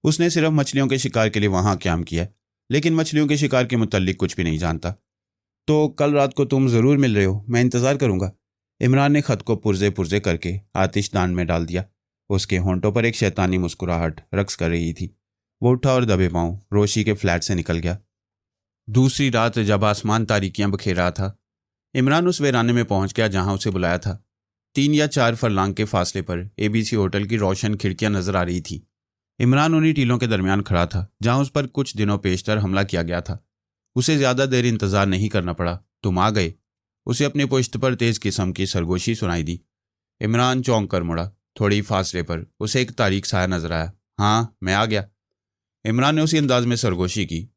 उसने सिर्फ मछलियों के शिकार के लिए वहाँ क़याम किया है, लेकिन मछलियों के शिकार के मुतल्लिक कुछ भी नहीं जानता। तो कल रात को तुम ज़रूर मिल रहे हो, मैं इंतज़ार करूँगा। इमरान ने ख़त को पुरजे पुरजे करके आतिशदान में डाल दिया। उसके होंठों पर एक शैतानी मुस्कुराहट रक्स कर रही थी। वो उठा और दबे पांव रोशी के फ्लैट से निकल गया। दूसरी रात जब आसमान तारीकियां बखेर रहा था, इमरान उस वीराने में पहुंच गया जहां उसे बुलाया था। 3 या 4 फरलांग के फासले पर ABC होटल की रोशन खिड़कियां नजर आ रही थी। इमरान उन्हीं टीलों के दरमियान खड़ा था जहां उस पर कुछ दिनों पेशतर हमला किया गया था। उसे ज्यादा देर इंतजार नहीं करना पड़ा। तुम आ गए। उसे अपने पुश्त पर तेज किस्म की सरगोशी सुनाई दी। इमरान चौंक कर मुड़ा। थोड़ी फासले पर उसे एक तारीक साया नजर आया। हाँ, मैं आ गया। इमरान ने उसी अंदाज में सरगोशी की।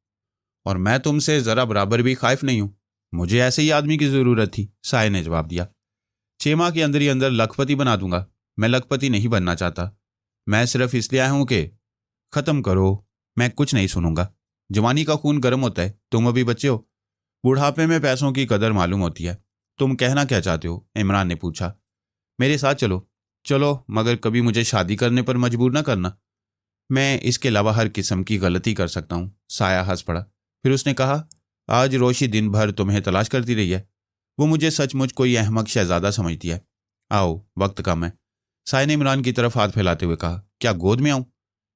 और मैं तुमसे जरा बराबर भी खाइफ नहीं हूं। मुझे ऐसे ही आदमी की जरूरत थी, साय ने जवाब दिया। 6 माह के अंदर ही अंदर लखपति बना दूंगा। मैं लखपति नहीं बनना चाहता। मैं सिर्फ इसलिए आया हूं कि खत्म करो। मैं कुछ नहीं सुनूंगा। जवानी का खून गर्म होता है, तुम अभी बच्चे हो। बुढ़ापे में पैसों की कदर मालूम होती है। तुम कहना क्या चाहते हो? इमरान ने पूछा। मेरे साथ चलो। चलो, मगर कभी मुझे शादी करने पर मजबूर ना करना। मैं इसके अलावा हर किस्म की गलती कर सकता हूँ। साया हंस पड़ा। फिर उसने कहा, आज रोशी दिन भर तुम्हें तलाश करती रही है। वो मुझे सचमुच कोई अहमक शहजादा समझती है। आओ, वक्त कम है। साय ने इमरान की तरफ हाथ फैलाते हुए कहा, क्या गोद में आऊं?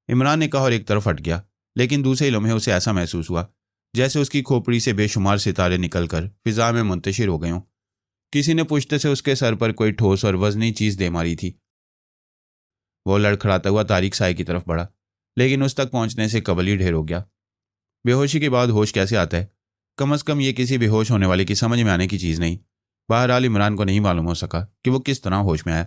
इमरान ने कहा और एक तरफ हट गया, लेकिन दूसरे लम्हे उसे ऐसा महसूस हुआ जैसे उसकी खोपड़ी से बेशुमार सितारे निकलकर फिजा में मुंतशिर हो गए हों। किसी ने पुश्ते से उसके सर पर कोई ठोस और वजनी चीज दे मारी थी। वो लड़खड़ाता हुआ तारिक साय की तरफ बढ़ा, लेकिन उस तक पहुंचने से कबल ही ढेर हो गया। बेहोशी के बाद होश कैसे आता है? कम से कम ये किसी बेहोश होने वाले की समझ में आने की चीज़ नहीं। बहरहाल इमरान को नहीं मालूम हो सका कि वो किस तरह होश में आया,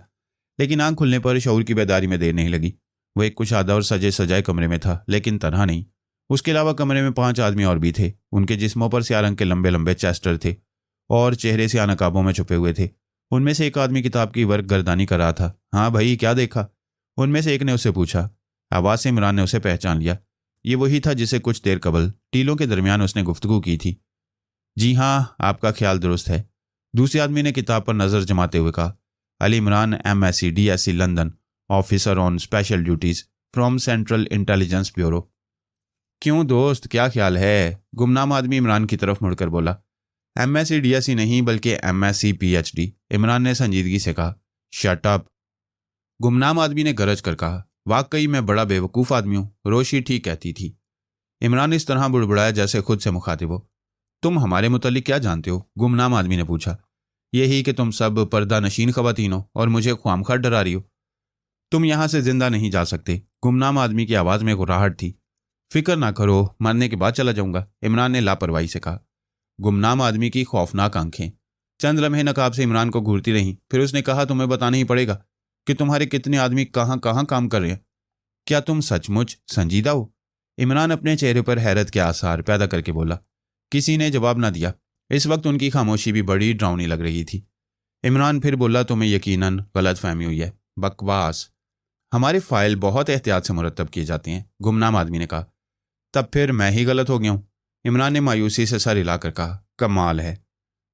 लेकिन आंख खुलने पर शऊर की बेदारी में देर नहीं लगी। वो एक कुशादा और सजे सजाए कमरे में था, लेकिन तनहा नहीं। उसके अलावा कमरे में 5 आदमी और भी थे। उनके जिस्मों पर स्याह रंग के लंबे लंबे चेस्टर थे और चेहरे स्याह नकाबों में छुपे हुए थे। उनमें से एक आदमी किताब की वर्क गर्दानी कर रहा था। हाँ भाई, क्या देखा? उनमें से एक ने उससे पूछा। आवाज़ से इमरान ने उसे पहचान लिया। ये वही था जिसे कुछ देर कबल टीलों के दरमियान उसने गुफ्तगू की थी। जी हाँ, आपका ख्याल दुरुस्त है, दूसरे आदमी ने किताब पर नज़र जमाते हुए कहा। Ali Imran, MSc DSc London, officer on special duties from central intelligence bureau. क्यों दोस्त, क्या ख्याल है? गुमनाम आदमी इमरान की तरफ मुड़कर बोला। MSc DSc नहीं, बल्कि MSc PhD, इमरान ने संजीदगी से कहा। शट अप, गुमनाम आदमी ने गरज कर कहा। वाकई मैं बड़ा बेवकूफ़ आदमी हूँ, रोशी ठीक कहती थी। इमरान इस तरह बुड़बुड़ाया जैसे खुद से मुखातिब हो। तुम हमारे मुतालिक क्या जानते हो? गुमनाम आदमी ने पूछा। यही कि तुम सब पर्दा नशीन खवातीन हो और मुझे ख्वामखा डरा रही हो। तुम यहाँ से जिंदा नहीं जा सकते। गुमनाम आदमी की आवाज़ में गुर्राहट थी। फिक्र ना करो, मरने के बाद चला जाऊंगा, इमरान ने लापरवाही से कहा। गुमनाम आदमी की खौफनाक आंखें चंद लम्हे नकाब से इमरान को घूरती रहीं। फिर उसने कहा, तुम्हें बताना ही पड़ेगा कि तुम्हारे कितने आदमी कहाँ कहाँ काम कर रहे हैं। क्या तुम सचमुच संजीदा हो? इमरान अपने चेहरे पर हैरत के आसार पैदा करके बोला। किसी ने जवाब ना दिया। इस वक्त उनकी खामोशी भी बड़ी डरावनी लग रही थी। इमरान फिर बोला, तुम्हें यकीनन गलतफहमी हुई है। बकवास, हमारे फाइल बहुत एहतियात से मुरतब किए जाते हैं, गुमनाम आदमी ने कहा। तब फिर मैं ही गलत हो गया हूँ, इमरान ने मायूसी से सर हिलाकर कहा। कमाल है,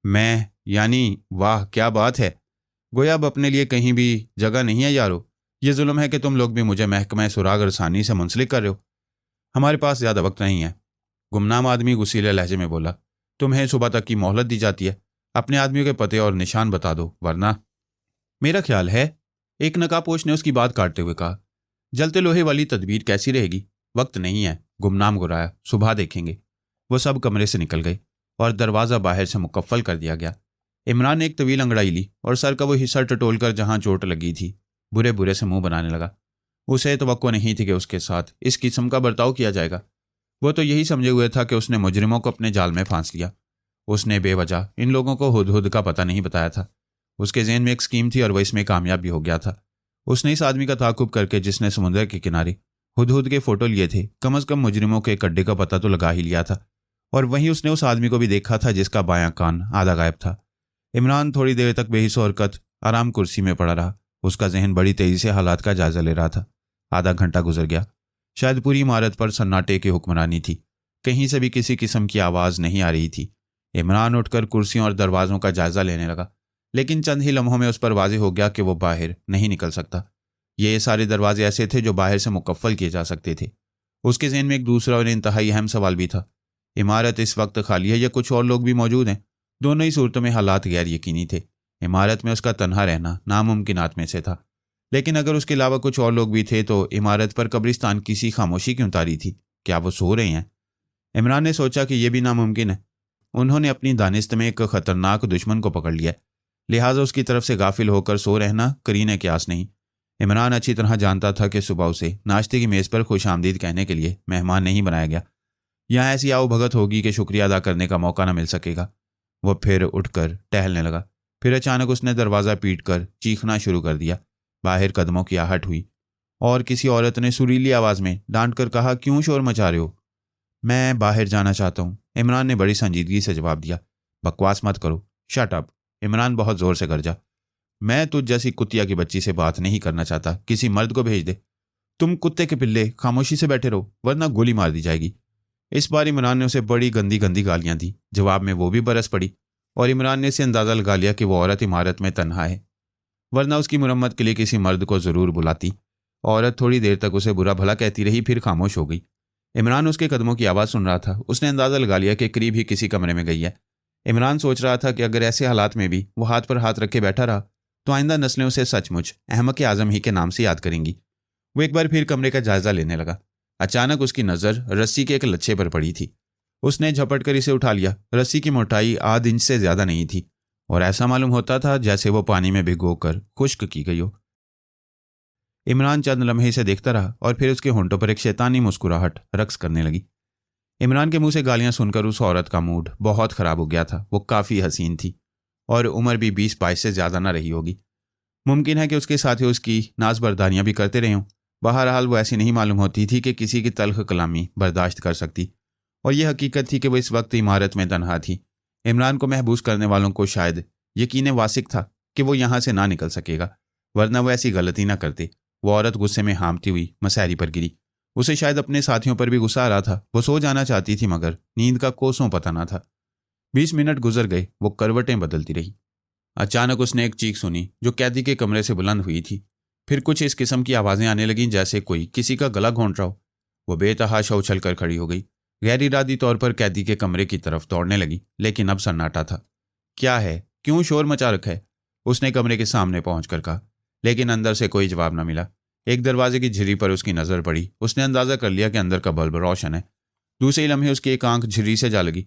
मैं यानी वाह क्या बात है। गोया अब अपने लिए कहीं भी जगह नहीं है यारो। ये जुल्म है कि तुम लोग भी मुझे महकमा सुराग रसानी से मुंसलिक कर रहे हो। हमारे पास ज़्यादा वक्त नहीं है, गुमनाम आदमी गुस्सीले लहजे में बोला। तुम्हें सुबह तक की मोहलत दी जाती है। अपने आदमियों के पते और निशान बता दो, वरना। मेरा ख्याल है, एक नकाबपोश ने उसकी बात काटते हुए कहा। जलते लोहे वाली तदबीर कैसी रहेगी? वक्त नहीं है, गुमनाम गुर्राया, सुबह देखेंगे। वो सब कमरे से निकल गए और दरवाज़ा बाहर से मुकफ्फल कर दिया गया। इमरान ने एक तवील अंगड़ाई ली और सर का वो हिस्सा टटोल कर जहाँ चोट लगी थी बुरे बुरे से मुंह बनाने लगा। उसे तवक्को नहीं थी कि उसके साथ इस किस्म का बर्ताव किया जाएगा। वो तो यही समझे हुए था कि उसने मुजरिमों को अपने जाल में फांस लिया। उसने बेवजह इन लोगों को हुदहुद का पता नहीं बताया था। उसके ज़हन में एक स्कीम थी और वह इसमें कामयाब भी हो गया था। उसने इस आदमी का ताकुब करके, जिसने समुद्र के किनारे हुदहुद के फ़ोटो लिए थे, कम अज़ कम मुजरिमों के एक अड्डे का पता तो लगा ही लिया था। और वहीं उसने उस आदमी को भी देखा था जिसका बायां कान आधा गायब था। इमरान थोड़ी देर तक बेहिस हरकत आराम कुर्सी में पड़ा रहा। उसका जहन बड़ी तेज़ी से हालात का जायजा ले रहा था। आधा घंटा गुजर गया। शायद पूरी इमारत पर सन्नाटे की हुक्मरानी थी। कहीं से भी किसी किस्म की आवाज़ नहीं आ रही थी। इमरान उठकर कुर्सियों और दरवाज़ों का जायजा लेने लगा, लेकिन चंद ही लम्हों में उस पर वाज़ेह हो गया कि वो बाहर नहीं निकल सकता। ये सारे दरवाजे ऐसे थे जो बाहर से मुकफ्फल किए जा सकते थे। उसके जहन में एक दूसरा और इंतहाई अहम सवाल भी था। इमारत इस वक्त खाली है या कुछ और लोग भी मौजूद हैं? दोनों ही सूरतों में हालात गैर यकीनी थे। इमारत में उसका तन्हा रहना नामुमकिनात में से था, लेकिन अगर उसके अलावा कुछ और लोग भी थे तो इमारत पर कब्रिस्तान की सी खामोशी क्यों तारी थी? क्या वो सो रहे हैं? इमरान ने सोचा कि यह भी नामुमकिन है। उन्होंने अपनी दानिस्त में एक खतरनाक दुश्मन को पकड़ लिया, लिहाजा उसकी तरफ से गाफिल होकर सो रहना करीने क्यास नहीं। इमरान अच्छी तरह जानता था कि सुबह उसे नाश्ते की मेज़ पर खुश आमदीद कहने के लिए मेहमान नहीं बनाया गया। यहाँ ऐसी आओ भगत होगी कि शुक्रिया अदा करने का मौका न मिल सकेगा। वह फिर उठकर टहलने लगा। फिर अचानक उसने दरवाज़ा पीट कर चीखना शुरू कर दिया। बाहर कदमों की आहट हुई और किसी औरत ने सुरीली आवाज़ में डांट कर कहा, क्यों शोर मचा रहे हो? मैं बाहर जाना चाहता हूँ, इमरान ने बड़ी संजीदगी से जवाब दिया। बकवास मत करो, शट अप, इमरान बहुत ज़ोर से गरजा। मैं तुझ जैसी कुतिया की बच्ची से बात नहीं करना चाहता, किसी मर्द को भेज दे। तुम कुत्ते के पिल्ले खामोशी से बैठे रहो, वरना गोली मार दी जाएगी। इस बार इमरान ने उसे बड़ी गंदी गंदी गालियां दी। जवाब में वो भी बरस पड़ी और इमरान ने इसे अंदाज़ा लगा लिया कि वो औरत इमारत में तन्हा है, वरना उसकी मुरम्मत के लिए किसी मर्द को ज़रूर बुलाती। औरत थोड़ी देर तक उसे बुरा भला कहती रही, फिर खामोश हो गई। इमरान उसके कदमों की आवाज़ सुन रहा था। उसने अंदाज़ा लगा लिया कि करीब ही किसी कमरे में गई है। इमरान सोच रहा था कि अगर ऐसे हालात में भी वो हाथ पर हाथ रखे बैठा रहा तो आइंदा नस्लें उसे सचमुच अहमक आजम ही के नाम से याद करेंगी। वो एक बार फिर कमरे का जायजा लेने लगा। अचानक उसकी नज़र रस्सी के एक लच्छे पर पड़ी थी। उसने झपट कर इसे उठा लिया। रस्सी की मोटाई आध इंच से ज्यादा नहीं थी और ऐसा मालूम होता था जैसे वो पानी में भिगोकर खुश्क की गई हो। इमरान चंद लम्हे से देखता रहा और फिर उसके होंठों पर एक शैतानी मुस्कुराहट रक्स करने लगी। इमरान के मुंह से गालियां सुनकर उस औरत का मूड बहुत खराब हो गया था। वो काफ़ी हसीन थी और उम्र भी 20-22 से ज़्यादा ना रही होगी। मुमकिन है कि उसके साथी उसकी नाजबरदारियां भी करते रहे हों। बहरहाल वो ऐसी नहीं मालूम होती थी कि किसी की तल्ख कलामी बर्दाश्त कर सकती, और यह हकीकत थी कि वो इस वक्त इमारत में तन्हा थी। इमरान को महबूस करने वालों को शायद यकीन वासिक था कि वो यहाँ से ना निकल सकेगा, वरना वो ऐसी गलती ना करते। वो औरत गुस्से में हाँफती हुई मसहरी पर गिरी। उसे शायद अपने साथियों पर भी गुस्सा आ रहा था। वो सो जाना चाहती थी मगर नींद का कोसों पता ना था। 20 मिनट गुजर गए। वो करवटें बदलती रही। अचानक उसने एक चीख सुनी जो कैदी के कमरे से बुलंद हुई थी। फिर कुछ इस किस्म की आवाज़ें आने लगीं जैसे कोई किसी का गला घोंट रहा हो। वो बेतहाशा उछल कर खड़ी हो गई। गैर इरादी तौर पर कैदी के कमरे की तरफ दौड़ने लगी, लेकिन अब सन्नाटा था। क्या है, क्यों शोर मचा रखा है? उसने कमरे के सामने पहुंचकर कहा, लेकिन अंदर से कोई जवाब न मिला। एक दरवाजे की झिर्री पर उसकी नज़र पड़ी। उसने अंदाजा कर लिया कि अंदर का बल्ब रोशन है। दूसरे लम्हे उसकी एक आंख झिर्री से जा लगी,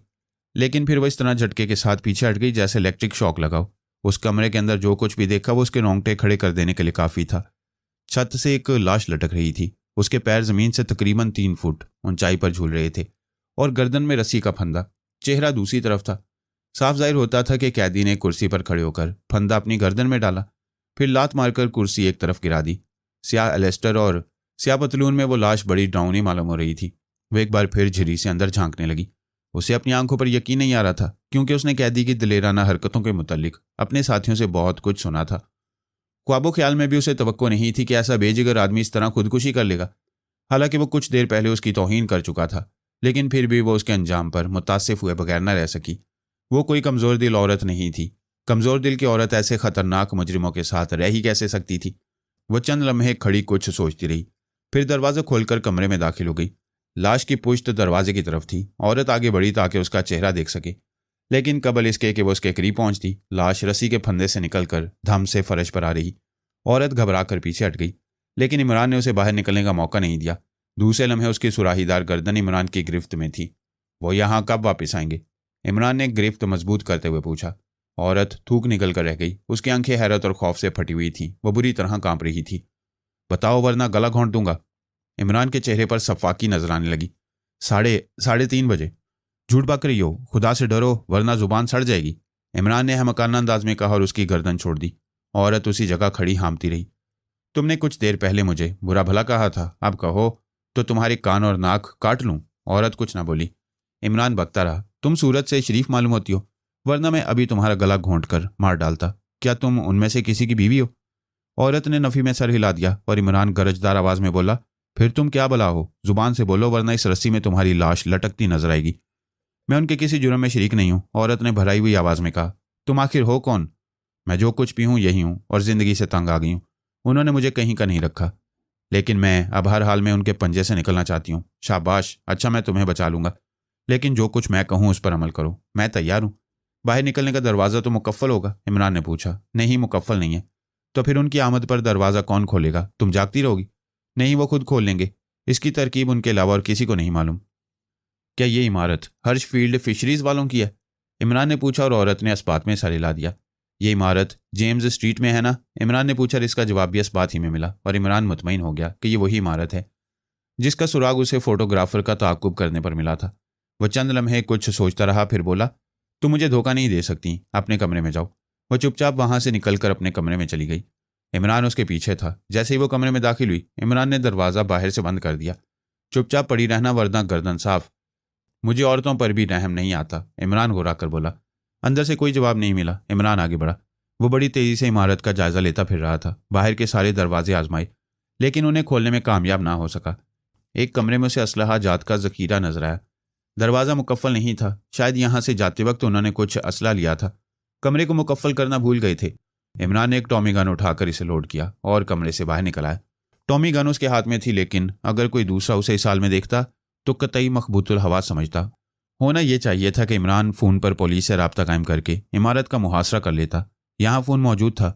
लेकिन फिर वह इस तरह झटके के साथ पीछे हट गई जैसे इलेक्ट्रिक शॉक लगाओ। उस कमरे के अंदर जो कुछ भी देखा वो उसके रोंगटे खड़े कर देने के लिए काफ़ी था। छत से एक लाश लटक रही थी। उसके पैर जमीन से तकरीबन 3 फुट ऊंचाई पर झूल रहे थे और गर्दन में रस्सी का फंदा। चेहरा दूसरी तरफ था। साफ जाहिर होता था कि कैदी ने कुर्सी पर खड़े होकर फंदा अपनी गर्दन में डाला, फिर लात मारकर कुर्सी एक तरफ गिरा दी। स्याह एलेस्टर और स्याह पतलून में वो लाश बड़ी डरावनी मालूम हो रही थी। वो एक बार फिर झिरी से अंदर झांकने लगी। उसे अपनी आंखों पर यकीन नहीं आ रहा था, क्योंकि उसने कैदी की दिलेराना हरकतों के मुतालिक अपने साथियों से बहुत कुछ सुना था। ख्वाबो ख्याल में भी उसे तवक्को नहीं थी कि ऐसा बेजिगर आदमी इस तरह खुदकुशी कर लेगा। हालांकि वो कुछ देर पहले उसकी तौहीन कर चुका था, लेकिन फिर भी वो उसके अंजाम पर मुतासिफ हुए बगैर न रह सकी। वो कोई कमज़ोर दिल औरत नहीं थी। कमज़ोर दिल की औरत ऐसे ख़तरनाक मुजरिमों के साथ रह ही कैसे सकती थी? वो चंद लम्हे खड़ी कुछ सोचती रही, फिर दरवाज़ा खोलकर कमरे में दाखिल हो गई। लाश की पुश्त दरवाजे की तरफ थी। औरत आगे बढ़ी ताकि उसका चेहरा देख सके, लेकिन कबल इसके कि वो उसके करीब पहुंचती, लाश रस्सी के फंदे से निकलकर धम से फर्श पर आ रही। औरत घबरा कर पीछे हट गई, लेकिन इमरान ने उसे बाहर निकलने का मौका नहीं दिया। दूसरे लम्हे उसकी सुराहीदार गर्दन इमरान की गिरफ्त में थी। वो यहाँ कब वापस आएंगे? इमरान ने गिरफ्त मजबूत करते हुए पूछा। औरत थूक निकल कर रह गई। उसकी आंखें हैरत और खौफ से फटी हुई थीं। वो बुरी तरह कांप रही थी। बताओ वरना गला घोंट दूंगा। इमरान के चेहरे पर सफाकी नजर आने लगी। साढ़े 3 बजे। झूठ बक रही हो, खुदा से डरो वरना जुबान सड़ जाएगी। इमरान ने हमकाना अंदाज में कहा और उसकी गर्दन छोड़ दी। औरत उसी जगह खड़ी हाँफती रही। तुमने कुछ देर पहले मुझे बुरा भला कहा था, अब कहो तो तुम्हारे कान और नाक काट लूं। औरत कुछ ना बोली। इमरान बकता रहा। तुम सूरत से शरीफ मालूम होती हो, वरना मैं अभी तुम्हारा गला घोंट कर मार डालता। क्या तुम उनमें से किसी की बीवी हो? औरत ने नफी में सर हिला दिया और इमरान गरजदार आवाज में बोला, फिर तुम क्या भला हो? जुबान से बोलो वरना इस रस्सी में तुम्हारी लाश लटकती नजर आएगी। मैं उनके किसी जुर्म में शरीक नहीं हूं। औरत ने भराई हुई आवाज में कहा। तुम आखिर हो कौन? मैं जो कुछ भी हूं यही हूं और जिंदगी से तंग आ गई हूं। उन्होंने मुझे कहीं का नहीं रखा, लेकिन मैं अब हर हाल में उनके पंजे से निकलना चाहती हूँ। शाबाश, अच्छा मैं तुम्हें बचा लूंगा, लेकिन जो कुछ मैं कहूँ उस पर अमल करो। मैं तैयार हूँ। बाहर निकलने का दरवाज़ा तो मुकफ्फल होगा? इमरान ने पूछा। नहीं, मुकफ्फल नहीं है। तो फिर उनकी आमद पर दरवाज़ा कौन खोलेगा? तुम जागती रहोगी? नहीं, वो खुद खोल लेंगे। इसकी तरकीब उनके अलावा और किसी को नहीं मालूम। क्या ये इमारत हर्षफील्ड फिशरीज वालों की है? इमरान ने पूछा और औरत ने इस्बात में सर हिला दिया। ये इमारत जेम्स स्ट्रीट में है ना? इमरान ने पूछा और इसका जवाब भी इस्बात ही में मिला और इमरान मुतमईन हो गया कि ये वही इमारत है जिसका सुराग उसे फोटोग्राफर का ताक़ुब करने पर मिला था। वह चंद लम्हे कुछ सोचता रहा, फिर बोला, तुम मुझे धोखा नहीं दे सकती, अपने कमरे में जाओ। वह चुपचाप वहां से निकलकर अपने कमरे में चली गई। इमरान उसके पीछे था। जैसे ही वो कमरे में दाखिल हुई, इमरान ने दरवाज़ा बाहर से बंद कर दिया। चुपचाप पड़ी रहना वरना गर्दन साफ। मुझे औरतों पर भी रहम नहीं आता, इमरान घुरा कर बोला। अंदर से कोई जवाब नहीं मिला। इमरान आगे बढ़ा। वो बड़ी तेज़ी से इमारत का जायजा लेता फिर रहा था। बाहर के सारे दरवाजे आजमाए, लेकिन उन्हें खोलने में कामयाब ना हो सका। एक कमरे में उसे असलहा जात का ज़खीरा नजर आया। दरवाज़ा मुकफ्फल नहीं था। शायद यहाँ से जाते वक्त उन्होंने कुछ असला लिया था। कमरे को मुकफ्फल करना भूल गए थे। इमरान ने एक टॉमी गन उठाकर इसे लोड किया और कमरे से बाहर निकल आया। टॉमी गन उसके हाथ में थी, लेकिन अगर कोई दूसरा उसे इस हाल में देखता तो कतई मखबूतुल हवा समझता। होना यह चाहिए था कि इमरान फ़ोन पर पुलिस से रब्ता कायम करके इमारत का मुहासरा कर लेता। यहाँ फ़ोन मौजूद था।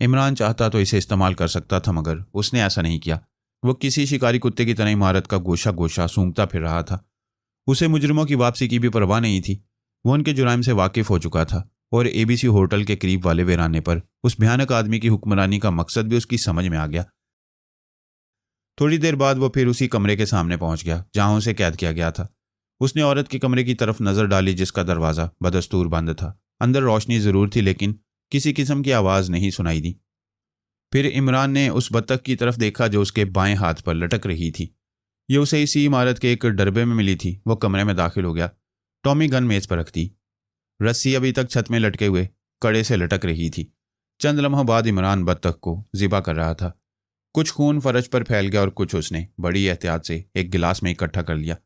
इमरान चाहता तो इसे इस्तेमाल कर सकता था, मगर उसने ऐसा नहीं किया। वो किसी शिकारी कुत्ते की तरह इमारत का गोशा गोशा सूंघता फिर रहा था। उसे मुजरिमों की वापसी की भी परवाह नहीं थी। वो उनके जुराइम से वाकिफ हो चुका था और एबीसी होटल के करीब वाले वीराने पर उस भयानक आदमी की हुक्मरानी का मकसद भी उसकी समझ में आ गया। थोड़ी देर बाद वो फिर उसी कमरे के सामने पहुंच गया जहां उसे कैद किया गया था। उसने औरत के कमरे की तरफ नजर डाली जिसका दरवाजा बदस्तूर बंद था। अंदर रोशनी जरूर थी लेकिन किसी किस्म की आवाज नहीं सुनाई दी। फिर इमरान ने उस बत्तख की तरफ देखा जो उसके बाएं हाथ पर लटक रही थी। ये उसे इसी इमारत के एक डरबे में मिली थी। वो कमरे में दाखिल हो गया। टॉमी गन मेज पर रख दी। रस्सी अभी तक छत में लटके हुए कड़े से लटक रही थी। चंद लम्हों बाद इमरान बत्तख को ज़िबा कर रहा था। कुछ खून फर्श पर फैल गया और कुछ उसने बड़ी एहतियात से एक गिलास में इकट्ठा कर लिया।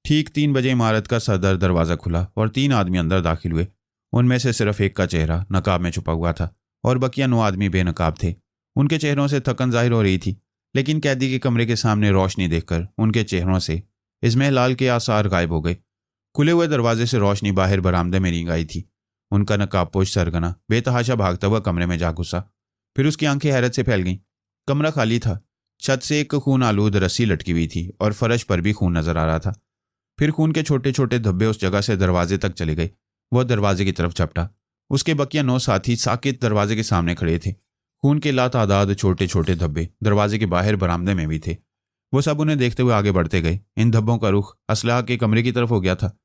ठीक 3 बजे इमारत का सदर दरवाज़ा खुला और 3 आदमी अंदर दाखिल हुए। उनमें से सिर्फ एक का चेहरा नकाब में छुपा हुआ था और बकिया 9 आदमी बेनकाब थे। उनके चेहरों से थकन जाहिर हो रही थी, लेकिन कैदी के कमरे के सामने रोशनी देखकर उनके चेहरों से इस्मेहलाल के आसार गायब हो गए। खुले हुए दरवाजे से रोशनी बाहर बरामदे में रिंग आई थी। उनका नकाबपोश सरगना बेतहाशा भागता हुआ कमरे में जा घुसा। फिर उसकी आंखें हैरत से फैल गईं। कमरा खाली था। छत से एक खून आलूद रस्सी लटकी हुई थी और फर्श पर भी खून नजर आ रहा था। फिर खून के छोटे छोटे धब्बे उस जगह से दरवाजे तक चले गए। वह दरवाजे की तरफ झपटा। उसके बकिया 9 साथी साकित दरवाजे के सामने खड़े थे। खून के लातादाद छोटे छोटे धब्बे दरवाजे के बाहर बरामदे में भी थे। वो सब उन्हें देखते हुए आगे बढ़ते गए। इन धब्बों का रुख असलाह के कमरे की तरफ हो गया था।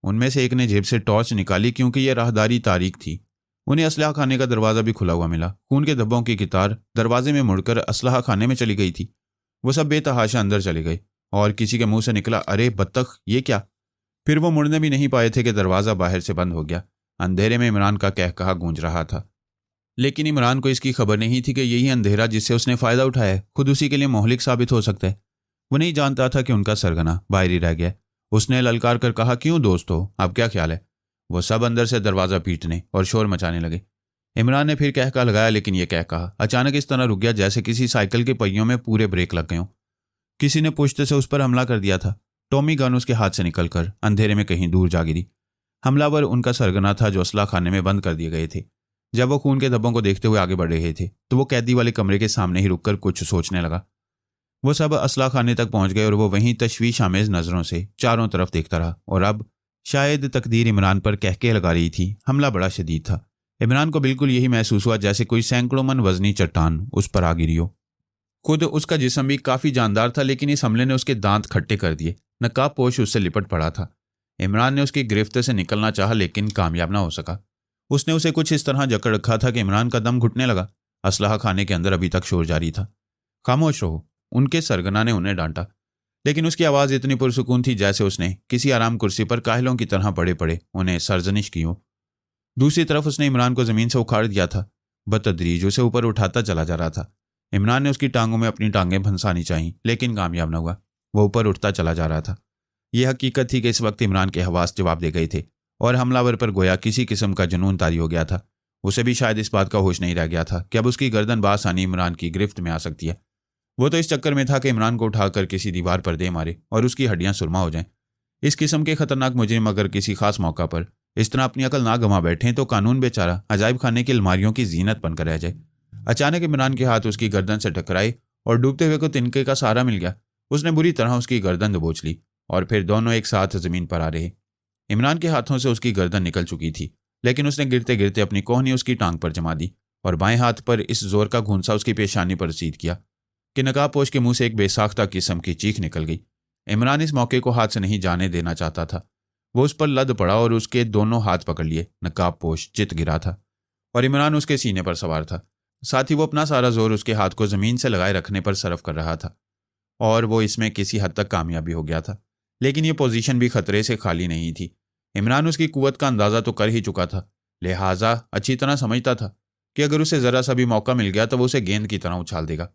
उनमें से एक ने जेब से टॉर्च निकाली क्योंकि यह राहदारी तारीख थी। उन्हें असलाह खाने का दरवाज़ा भी खुला हुआ मिला। खून के धब्बों की कितार दरवाजे में मुड़कर असलाह खाने में चली गई थी। वो सब बेतहाशा अंदर चले गए और किसी के मुंह से निकला, अरे बत्तख, ये क्या? फिर वो मुड़ने भी नहीं पाए थे कि दरवाज़ा बाहर से बंद हो गया। अंधेरे में इमरान का कहकहा गूंज रहा था, लेकिन इमरान को इसकी खबर नहीं थी कि यही अंधेरा जिससे उसने फ़ायदा उठाया खुद उसी के लिए मोहलिक साबित हो सकता है। वो नहीं जानता था कि उनका सरगना बाहर ही रह गया। उसने ललकार कर कहा, क्यों दोस्तों, अब क्या ख्याल है? वो सब अंदर से दरवाज़ा पीटने और शोर मचाने लगे। इमरान ने फिर कहका लगाया, लेकिन यह कहका अचानक इस तरह रुक गया जैसे किसी साइकिल के पहियों में पूरे ब्रेक लग गए हों। किसी ने पुश्त से उस पर हमला कर दिया था। टॉमी गन उसके हाथ से निकलकर अंधेरे में कहीं दूर जा गिरी। हमलावर उनका सरगना था जो असला खाने में बंद कर दिए गए थे। जब वो खून के धब्बों को देखते हुए आगे बढ़ रहे थे तो वो कैदी वाले कमरे के सामने ही रुककर कुछ सोचने लगा। वो सब असला खाने तक पहुंच गए और वो वहीं तशवीश आमेज नजरों से चारों तरफ देखता रहा। और अब शायद तकदीर इमरान पर कहके लगा रही थी। हमला बड़ा शदीद था। इमरान को बिल्कुल यही महसूस हुआ जैसे कोई सैकड़ों मन वजनी चट्टान उस पर आ गिरी हो। खुद उसका जिस्म भी काफ़ी जानदार था, लेकिन इस हमले ने उसके दांत खट्टे कर दिए। नकाब पोश उससे लिपट पड़ा था। इमरान ने उसकी गिरफ्त से निकलना चाहा लेकिन कामयाब ना हो सका। उसने उसे कुछ इस तरह जकड़ रखा था कि इमरान का दम घुटने लगा। असलाह खाने के अंदर अभी तक शोर जारी था। खामोश रहो, उनके सरगना ने उन्हें डांटा, लेकिन उसकी आवाज़ इतनी पुरसुकून थी जैसे उसने किसी आराम कुर्सी पर काहिलों की तरह पड़े पड़े उन्हें सरजनिश की हो। दूसरी तरफ उसने इमरान को ज़मीन से उखाड़ दिया था। बतदरीज उसे ऊपर उठाता चला जा रहा था। इमरान ने उसकी टांगों में अपनी टांगें फंसानी चाहिए लेकिन कामयाब न हुआ। वो ऊपर उठता चला जा रहा था। यह हकीकत थी कि इस वक्त इमरान के हवास जवाब दे गए थे और हमलावर पर गोया किसी किस्म का जुनून तारी हो गया था। उसे भी शायद इस बात का होश नहीं रह गया था कि अब उसकी गर्दन बासानी इमरान की गिरफ्त में आ सकती है। वो तो इस चक्कर में था कि इमरान को उठाकर किसी दीवार पर दे मारे और उसकी हड्डियां सुरमा हो जाएं। इस किस्म के खतरनाक मुजरिम अगर किसी खास मौका पर इस तरह अपनी अकल ना गंवा बैठे तो कानून बेचारा अजायब खाने की अलमारियों की जीनत बनकर रह जाए। अचानक इमरान के हाथ उसकी गर्दन से टकराए और डूबते हुए को तिनके का सहारा मिल गया। उसने बुरी तरह उसकी गर्दन दबोच ली और फिर दोनों एक साथ जमीन पर आ रहे। इमरान के हाथों से उसकी गर्दन निकल चुकी थी, लेकिन उसने गिरते गिरते अपनी कोहनी उसकी टांग पर जमा दी और बाएं हाथ पर इस जोर का घूंसा उसकी पेशानी पर रसीद किया कि नकाबपोश के मुंह से एक बेसाख्ता किस्म की चीख निकल गई। इमरान इस मौके को हाथ से नहीं जाने देना चाहता था। वो उस पर लद पड़ा और उसके दोनों हाथ पकड़ लिए। नकाबपोश चित गिरा था और इमरान उसके सीने पर सवार था। साथ ही वो अपना सारा जोर उसके हाथ को जमीन से लगाए रखने पर सरफ कर रहा था और वो इसमें किसी हद तक कामयाबी हो गया था। लेकिन ये पोजीशन भी खतरे से खाली नहीं थी। इमरान उसकी कुव्वत का अंदाज़ा तो कर ही चुका था, लिहाजा अच्छी तरह समझता था कि अगर उसे ज़रा सा भी मौका मिल गया तो वो उसे गेंद की तरह उछाल देगा।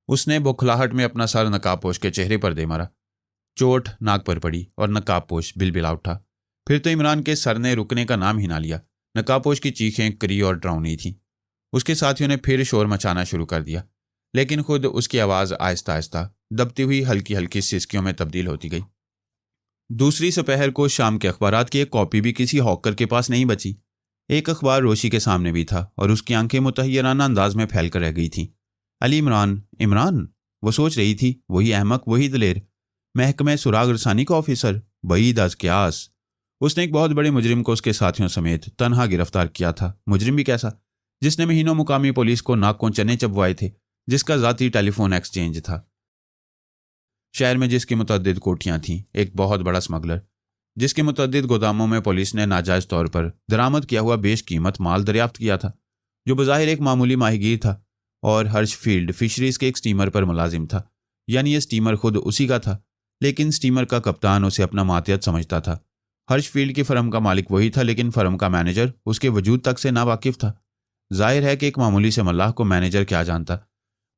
उसने बौखलाहट में अपना सर नकाबपोश के चेहरे पर दे मारा। चोट नाक पर पड़ी और नकाबपोश बिलबिला उठा। फिर तो इमरान के सर ने रुकने का नाम ही ना लिया। नकाबपोश की चीखें करी और डरावनी थीं। उसके साथियों ने फिर शोर मचाना शुरू कर दिया, लेकिन खुद उसकी आवाज़ आहिस्ता आहिस्ता दबती हुई हल्की हल्की सिसकियों में तब्दील होती गई। दूसरी दोपहर को शाम के अखबारात की एक कॉपी भी किसी हॉकर के पास नहीं बची। एक अखबार रोशी के सामने भी था और उसकी आंखें मुतहय्यराना अंदाज में फैल कर रह गई थीं। अली इमरान, इमरान, वो सोच रही थी, वही अहमक, वही दिलेर, महकमे सुराग रसानी का ऑफिसर, बईद अज क्यास। उसने एक बहुत बड़े मुजरिम को उसके साथियों समेत तन्हा गिरफ्तार किया था। मुजरिम भी कैसा? जिसने महीनों मुकामी पुलिस को नाकों चने चबवाए थे, जिसका जाती टेलीफोन एक्सचेंज था, शहर में जिसकी मुतअद्दिद कोठियां थीं, एक बहुत बड़ा स्मगलर, जिसके मुतअद्दिद गोदामों में पुलिस ने नाजायज तौर पर दरामद किया हुआ बेशकीमत माल दरियाफ्त किया था, जो बज़ाहिर एक मामूली माहीगीर था और हर्षफील्ड फिशरीज के एक स्टीमर पर मुलाजिम था। यानी ये स्टीमर खुद उसी का था, लेकिन स्टीमर का कप्तान उसे अपना मातियत समझता था। हर्षफील्ड की फर्म का मालिक वही था, लेकिन फर्म का मैनेजर उसके वजूद तक से नावाकिफ था। जाहिर है कि एक मामूली से मल्लाह को मैनेजर क्या जानता।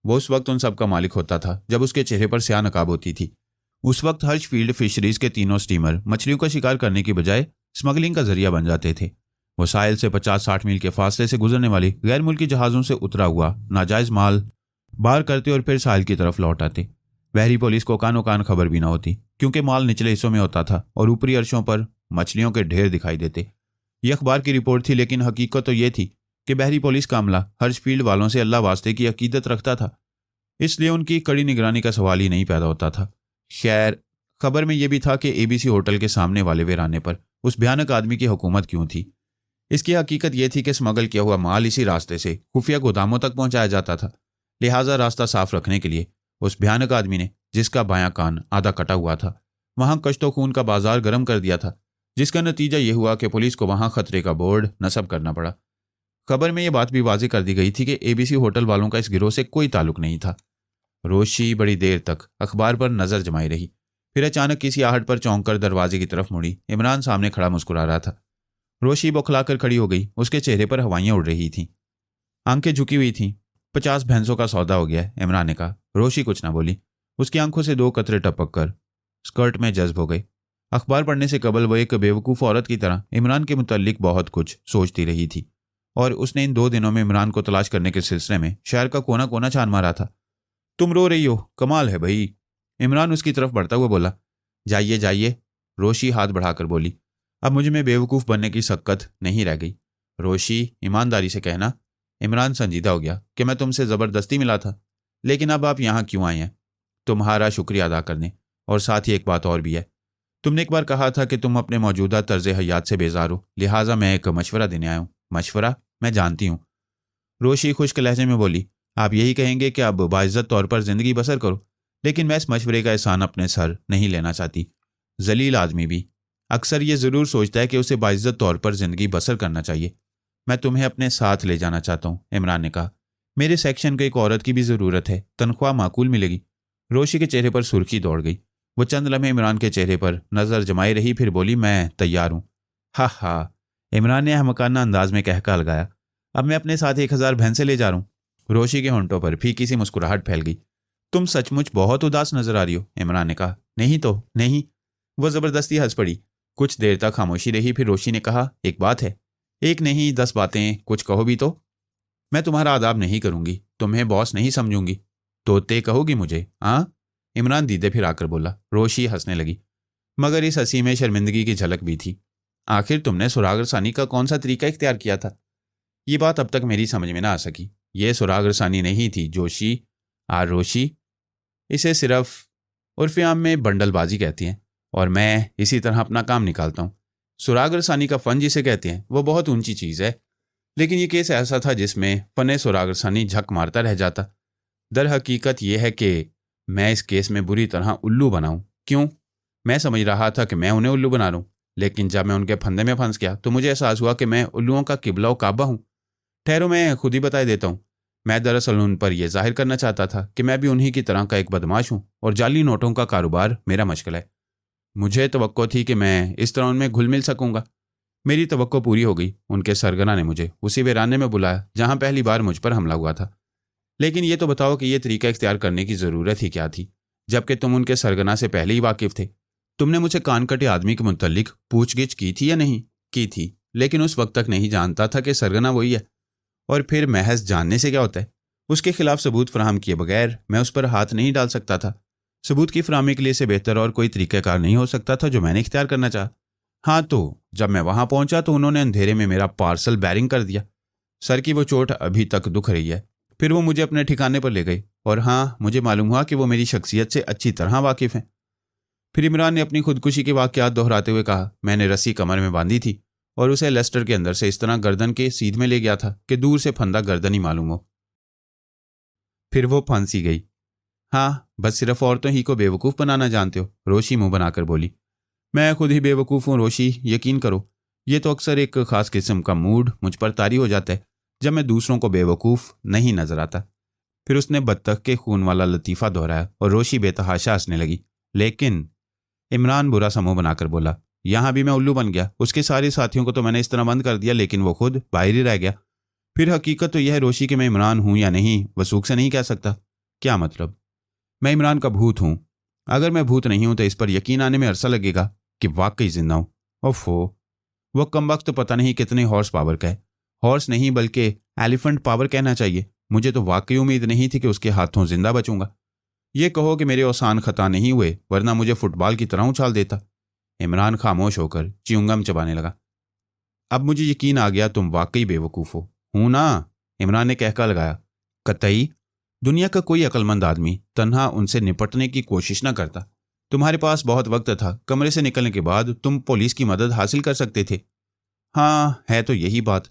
वो उस वक्त उन सब का मालिक होता था जब उसके चेहरे पर स्याह नकाब होती थी। उस वक्त हर्षफील्ड फिशरीज के तीनों स्टीमर मछलियों का शिकार करने की बजाय स्मगलिंग का जरिया बन जाते थे। वो साहिल से 50-60 मील के फासले से गुजरने वाली गैर मुल्की जहाज़ों से उतरा हुआ नाजायज माल बाहर करते और फिर साहिल की तरफ लौट आते। बहरी पुलिस को कानो कान खबर भी ना होती, क्योंकि माल निचले हिस्सों में होता था और ऊपरी अर्शों पर मछलियों के ढेर दिखाई देते। ये अखबार की रिपोर्ट थी, लेकिन हकीकत तो ये थी कि बहरी पुलिस का अमला हर्षफील्ड वालों से अल्लाह वास्ते की अकीदत रखता था, इसलिए उनकी कड़ी निगरानी का सवाल ही नहीं पैदा होता था। खैर, खबर में यह भी था कि एबीसी होटल के सामने वाले वीराने पर उस भयानक आदमी की हुकूमत क्यों थी। इसकी हकीकत यह थी कि स्मगल किया हुआ माल इसी रास्ते से खुफिया गोदामों तक पहुंचाया जाता था। लिहाजा रास्ता साफ रखने के लिए उस भयानक आदमी ने, जिसका बायां कान आधा कटा हुआ था, वहां कश्तो खून का बाजार गर्म कर दिया था, जिसका नतीजा यह हुआ कि पुलिस को वहां खतरे का बोर्ड नस्ब करना पड़ा। खबर में यह बात भी वाज़ेह कर दी गई थी कि एबीसी होटल वालों का इस गिरोह से कोई ताल्लुक नहीं था। रोशी बड़ी देर तक अखबार पर नजर जमाई रही, फिर अचानक किसी आहट पर चौंक कर दरवाजे की तरफ मुड़ी। इमरान सामने खड़ा मुस्कुरा रहा था। रोशी बौखलाकर खड़ी हो गई। उसके चेहरे पर हवाइयां उड़ रही थीं, आंखें झुकी हुई थीं। 50 भैंसों का सौदा हो गया, इमरान ने कहा। रोशी कुछ ना बोली। उसकी आंखों से 2 कतरे टपक कर स्कर्ट में जज्ब हो गए। अखबार पढ़ने से कबल वो एक बेवकूफ़ औरत की तरह इमरान के मुतल्लिक बहुत कुछ सोचती रही थी, और उसने इन 2 दिनों में इमरान को तलाश करने के सिलसिले में शहर का कोना कोना छान मारा था। तुम रो रही हो, कमाल है भाई। इमरान उसकी तरफ बढ़ता हुआ बोला। जाइए जाइए, रोशी हाथ बढ़ाकर बोली। अब मुझ में बेवकूफ़ बनने की शक्कत नहीं रह गई। रोशी, ईमानदारी से कहना। इमरान संजीदा हो गया कि मैं तुमसे ज़बरदस्ती मिला था, लेकिन अब आप यहाँ क्यों आए हैं? तुम्हारा शुक्रिया अदा करने, और साथ ही एक बात और भी है। तुमने एक बार कहा था कि तुम अपने मौजूदा तर्ज हयात से बेजार हो, लिहाजा मैं एक मशवरा देने आया हूँ। मशवरा? मैं जानती हूँ, रोशी खुश्क लहजे में बोली। आप यही कहेंगे कि अब बाइज्जत तौर पर ज़िंदगी बसर करो, लेकिन मैं इस मशवरे का एहसान अपने सर नहीं लेना चाहती। जलील आदमी भी अक्सर ये ज़रूर सोचता है कि उसे बाइज्जत तौर पर ज़िंदगी बसर करना चाहिए। मैं तुम्हें अपने साथ ले जाना चाहता हूँ, इमरान ने कहा। मेरे सेक्शन को एक औरत की भी ज़रूरत है, तनख्वाह माकूल मिलेगी। रोशी के चेहरे पर सुर्खी दौड़ गई। वो चंद लम्हे इमरान के चेहरे पर नज़र जमाई रही, फिर बोली, मैं तैयार हूँ। हा हा, इमरान ने अहमकाना अंदाज में कहका लगाया। अब मैं अपने साथ 1000 भैंसे ले जा रहा हूँ। रोशी के होंठों पर फीकी सी मुस्कुराहट फैल गई। तुम सचमुच बहुत उदास नजर आ रही हो, इमरान ने कहा। नहीं तो नहीं। वह ज़बरदस्ती हंस पड़ी। कुछ देर तक खामोशी रही, फिर रोशी ने कहा, एक बात है। एक नहीं 10 बातें, कुछ कहो भी तो। मैं तुम्हारा आदाब नहीं करूंगी, तुम्हें बॉस नहीं समझूंगी। तोते कहोगी मुझे? हाँ, इमरान दीदे फिर आकर बोला। रोशी हंसने लगी, मगर इस हंसी में शर्मिंदगी की झलक भी थी। आखिर तुमने सुराग रसानी का कौन सा तरीका इख्तियार किया था? ये बात अब तक मेरी समझ में ना आ सकी। यह सुराग रसानी नहीं थी जोशी, रोशी। इसे सिर्फ उर्फ़ आम में बंडलबाजी कहती हैं, और मैं इसी तरह अपना काम निकालता हूँ। सुराग रसानी का फ़न जिसे कहते हैं वो बहुत ऊंची चीज़ है, लेकिन ये केस ऐसा था जिसमें फ़न सुराग रसानी झक मारता रह जाता। दर हकीकत यह है कि मैं इस केस में बुरी तरह उल्लू बनाऊं। क्यों? मैं समझ रहा था कि मैं उन्हें उल्लू बना रहा हूँ, लेकिन जब मैं उनके फंदे में फंस गया तो मुझे एहसास हुआ कि मैं उल्लुओं का किबला व काबा हूँ। ठहरो, मैं खुद ही बता देता हूँ। मैं दरअसल उन पर यह जाहिर करना चाहता था कि मैं भी उन्हीं की तरह का एक बदमाश हूँ और जाली नोटों का कारोबार मेरा मशगला है। मुझे तवक्को थी कि मैं इस तरह उनमें घुल मिल सकूंगा। मेरी तवक्को पूरी हो गई। उनके सरगना ने मुझे उसी वीराने में बुलाया जहाँ पहली बार मुझ पर हमला हुआ था। लेकिन ये तो बताओ कि यह तरीका इख्तियार करने की ज़रूरत ही क्या थी, जबकि तुम उनके सरगना से पहले ही वाकिफ़ थे। तुमने मुझे कान कटे आदमी के मुतल्लिक पूछगिछ की थी या नहीं? की थी, लेकिन उस वक्त तक नहीं जानता था कि सरगना वही है। और फिर महज जानने से क्या होता है? उसके खिलाफ सबूत फराहम किए बगैर मैं उस पर हाथ नहीं डाल सकता था। सबूत की फराहमी के लिए से बेहतर और कोई तरीक़ाकार नहीं हो सकता था जो मैंने इख्तियार करना चाहा। हाँ, तो जब मैं वहां पहुंचा तो उन्होंने अंधेरे में मेरा पार्सल बैरिंग कर दिया। सर की वो चोट अभी तक दुख रही है। फिर वो मुझे अपने ठिकाने पर ले गई और हाँ, मुझे मालूम हुआ कि वो मेरी शख्सियत से अच्छी तरह वाकिफ हैं। फिर इमरान ने अपनी खुदकुशी के वाकयात दोहराते हुए कहा, मैंने रस्सी कमर में बांधी थी और उसे लेस्टर के अंदर से इस तरह गर्दन के सीध में ले गया था कि दूर से फंदा गर्दन ही मालूम हो। फिर वो फांसी गई। हाँ, बस सिर्फ औरतों ही को बेवकूफ़ बनाना जानते हो, रोशी मुंह बनाकर बोली। मैं खुद ही बेवकूफ़ हूँ रोशी, यकीन करो। ये तो अक्सर एक खास किस्म का मूड मुझ पर तारी हो जाता है जब मैं दूसरों को बेवकूफ़ नहीं नजर आता। फिर उसने बत्तख के खून वाला लतीफ़ा दोहराया और रोशी बेतहाशा हंसने लगी। लेकिन इमरान बुरा सा मुंह बनाकर बोला, यहां भी मैं उल्लू बन गया। उसके सारे साथियों को तो मैंने इस तरह बंद कर दिया, लेकिन वो खुद बाहर ही रह गया। फिर हकीकत तो यह है रोशी कि मैं इमरान हूं या नहीं वसूख से नहीं कह सकता। क्या मतलब? मैं इमरान का भूत हूं। अगर मैं भूत नहीं हूं तो इस पर यकीन आने में अरसा लगेगा कि वाकई जिंदा हूं। ओफो, वो कमबख्त तो पता नहीं कितने हॉर्स पावर का है। हॉर्स नहीं बल्कि एलिफेंट पावर कहना चाहिए। मुझे तो वाकई उम्मीद नहीं थी कि उसके हाथों जिंदा बचूंगा। ये कहो कि मेरे औसान खता नहीं हुए, वरना मुझे फुटबॉल की तरह उछाल देता। इमरान खामोश होकर च्युइंगम चबाने लगा। अब मुझे यकीन आ गया तुम वाकई बेवकूफ़ हो। हूं ना? इमरान ने कहका लगाया। कतई। दुनिया का कोई अक्लमंद आदमी तन्हा उनसे निपटने की कोशिश न करता। तुम्हारे पास बहुत वक्त था। कमरे से निकलने के बाद तुम पुलिस की मदद हासिल कर सकते थे। हाँ, है तो यही बात।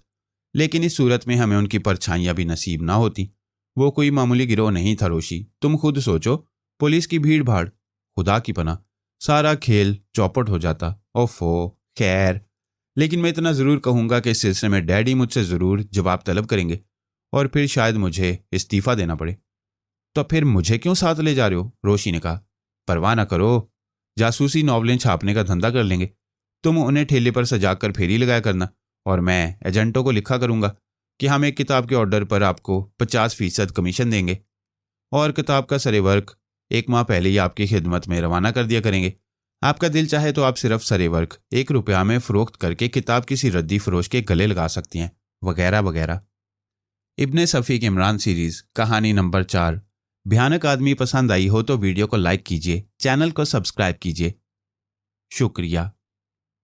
लेकिन इस सूरत में हमें उनकी परछाइयां भी नसीब ना होती। वो कोई मामूली गिरोह नहीं था रोशी। तुम खुद सोचो, पुलिस की भीड़ भाड़, खुदा की पनाह, सारा खेल चौपट हो जाता। ओफो, खैर। लेकिन मैं इतना ज़रूर कहूँगा कि इस सिलसिले में डैडी मुझसे ज़रूर जवाब तलब करेंगे और फिर शायद मुझे इस्तीफ़ा देना पड़े। तो फिर मुझे क्यों साथ ले जा रहे हो? रोशी ने कहा। परवाह ना करो, जासूसी नॉवलें छापने का धंधा कर लेंगे। तुम उन्हें ठेले पर सजाकर फेरी लगाया करना और मैं एजेंटों को लिखा करूँगा कि हम एक किताब के ऑर्डर पर आपको 50% कमीशन देंगे और किताब का सरे वर्क 1 माह पहले ही आपकी खिदमत में रवाना कर दिया करेंगे। आपका दिल चाहे तो आप सिर्फ सरे वर्क 1 रुपया में फ़रोख्त करके किताब किसी रद्दी फरोश के गले लगा सकती हैं, वगैरह वगैरह। इब्ने सफ़ी की इमरान सीरीज़ कहानी नंबर 4 भयानक आदमी पसंद आई हो तो वीडियो को लाइक कीजिए, चैनल को सब्सक्राइब कीजिए। शुक्रिया।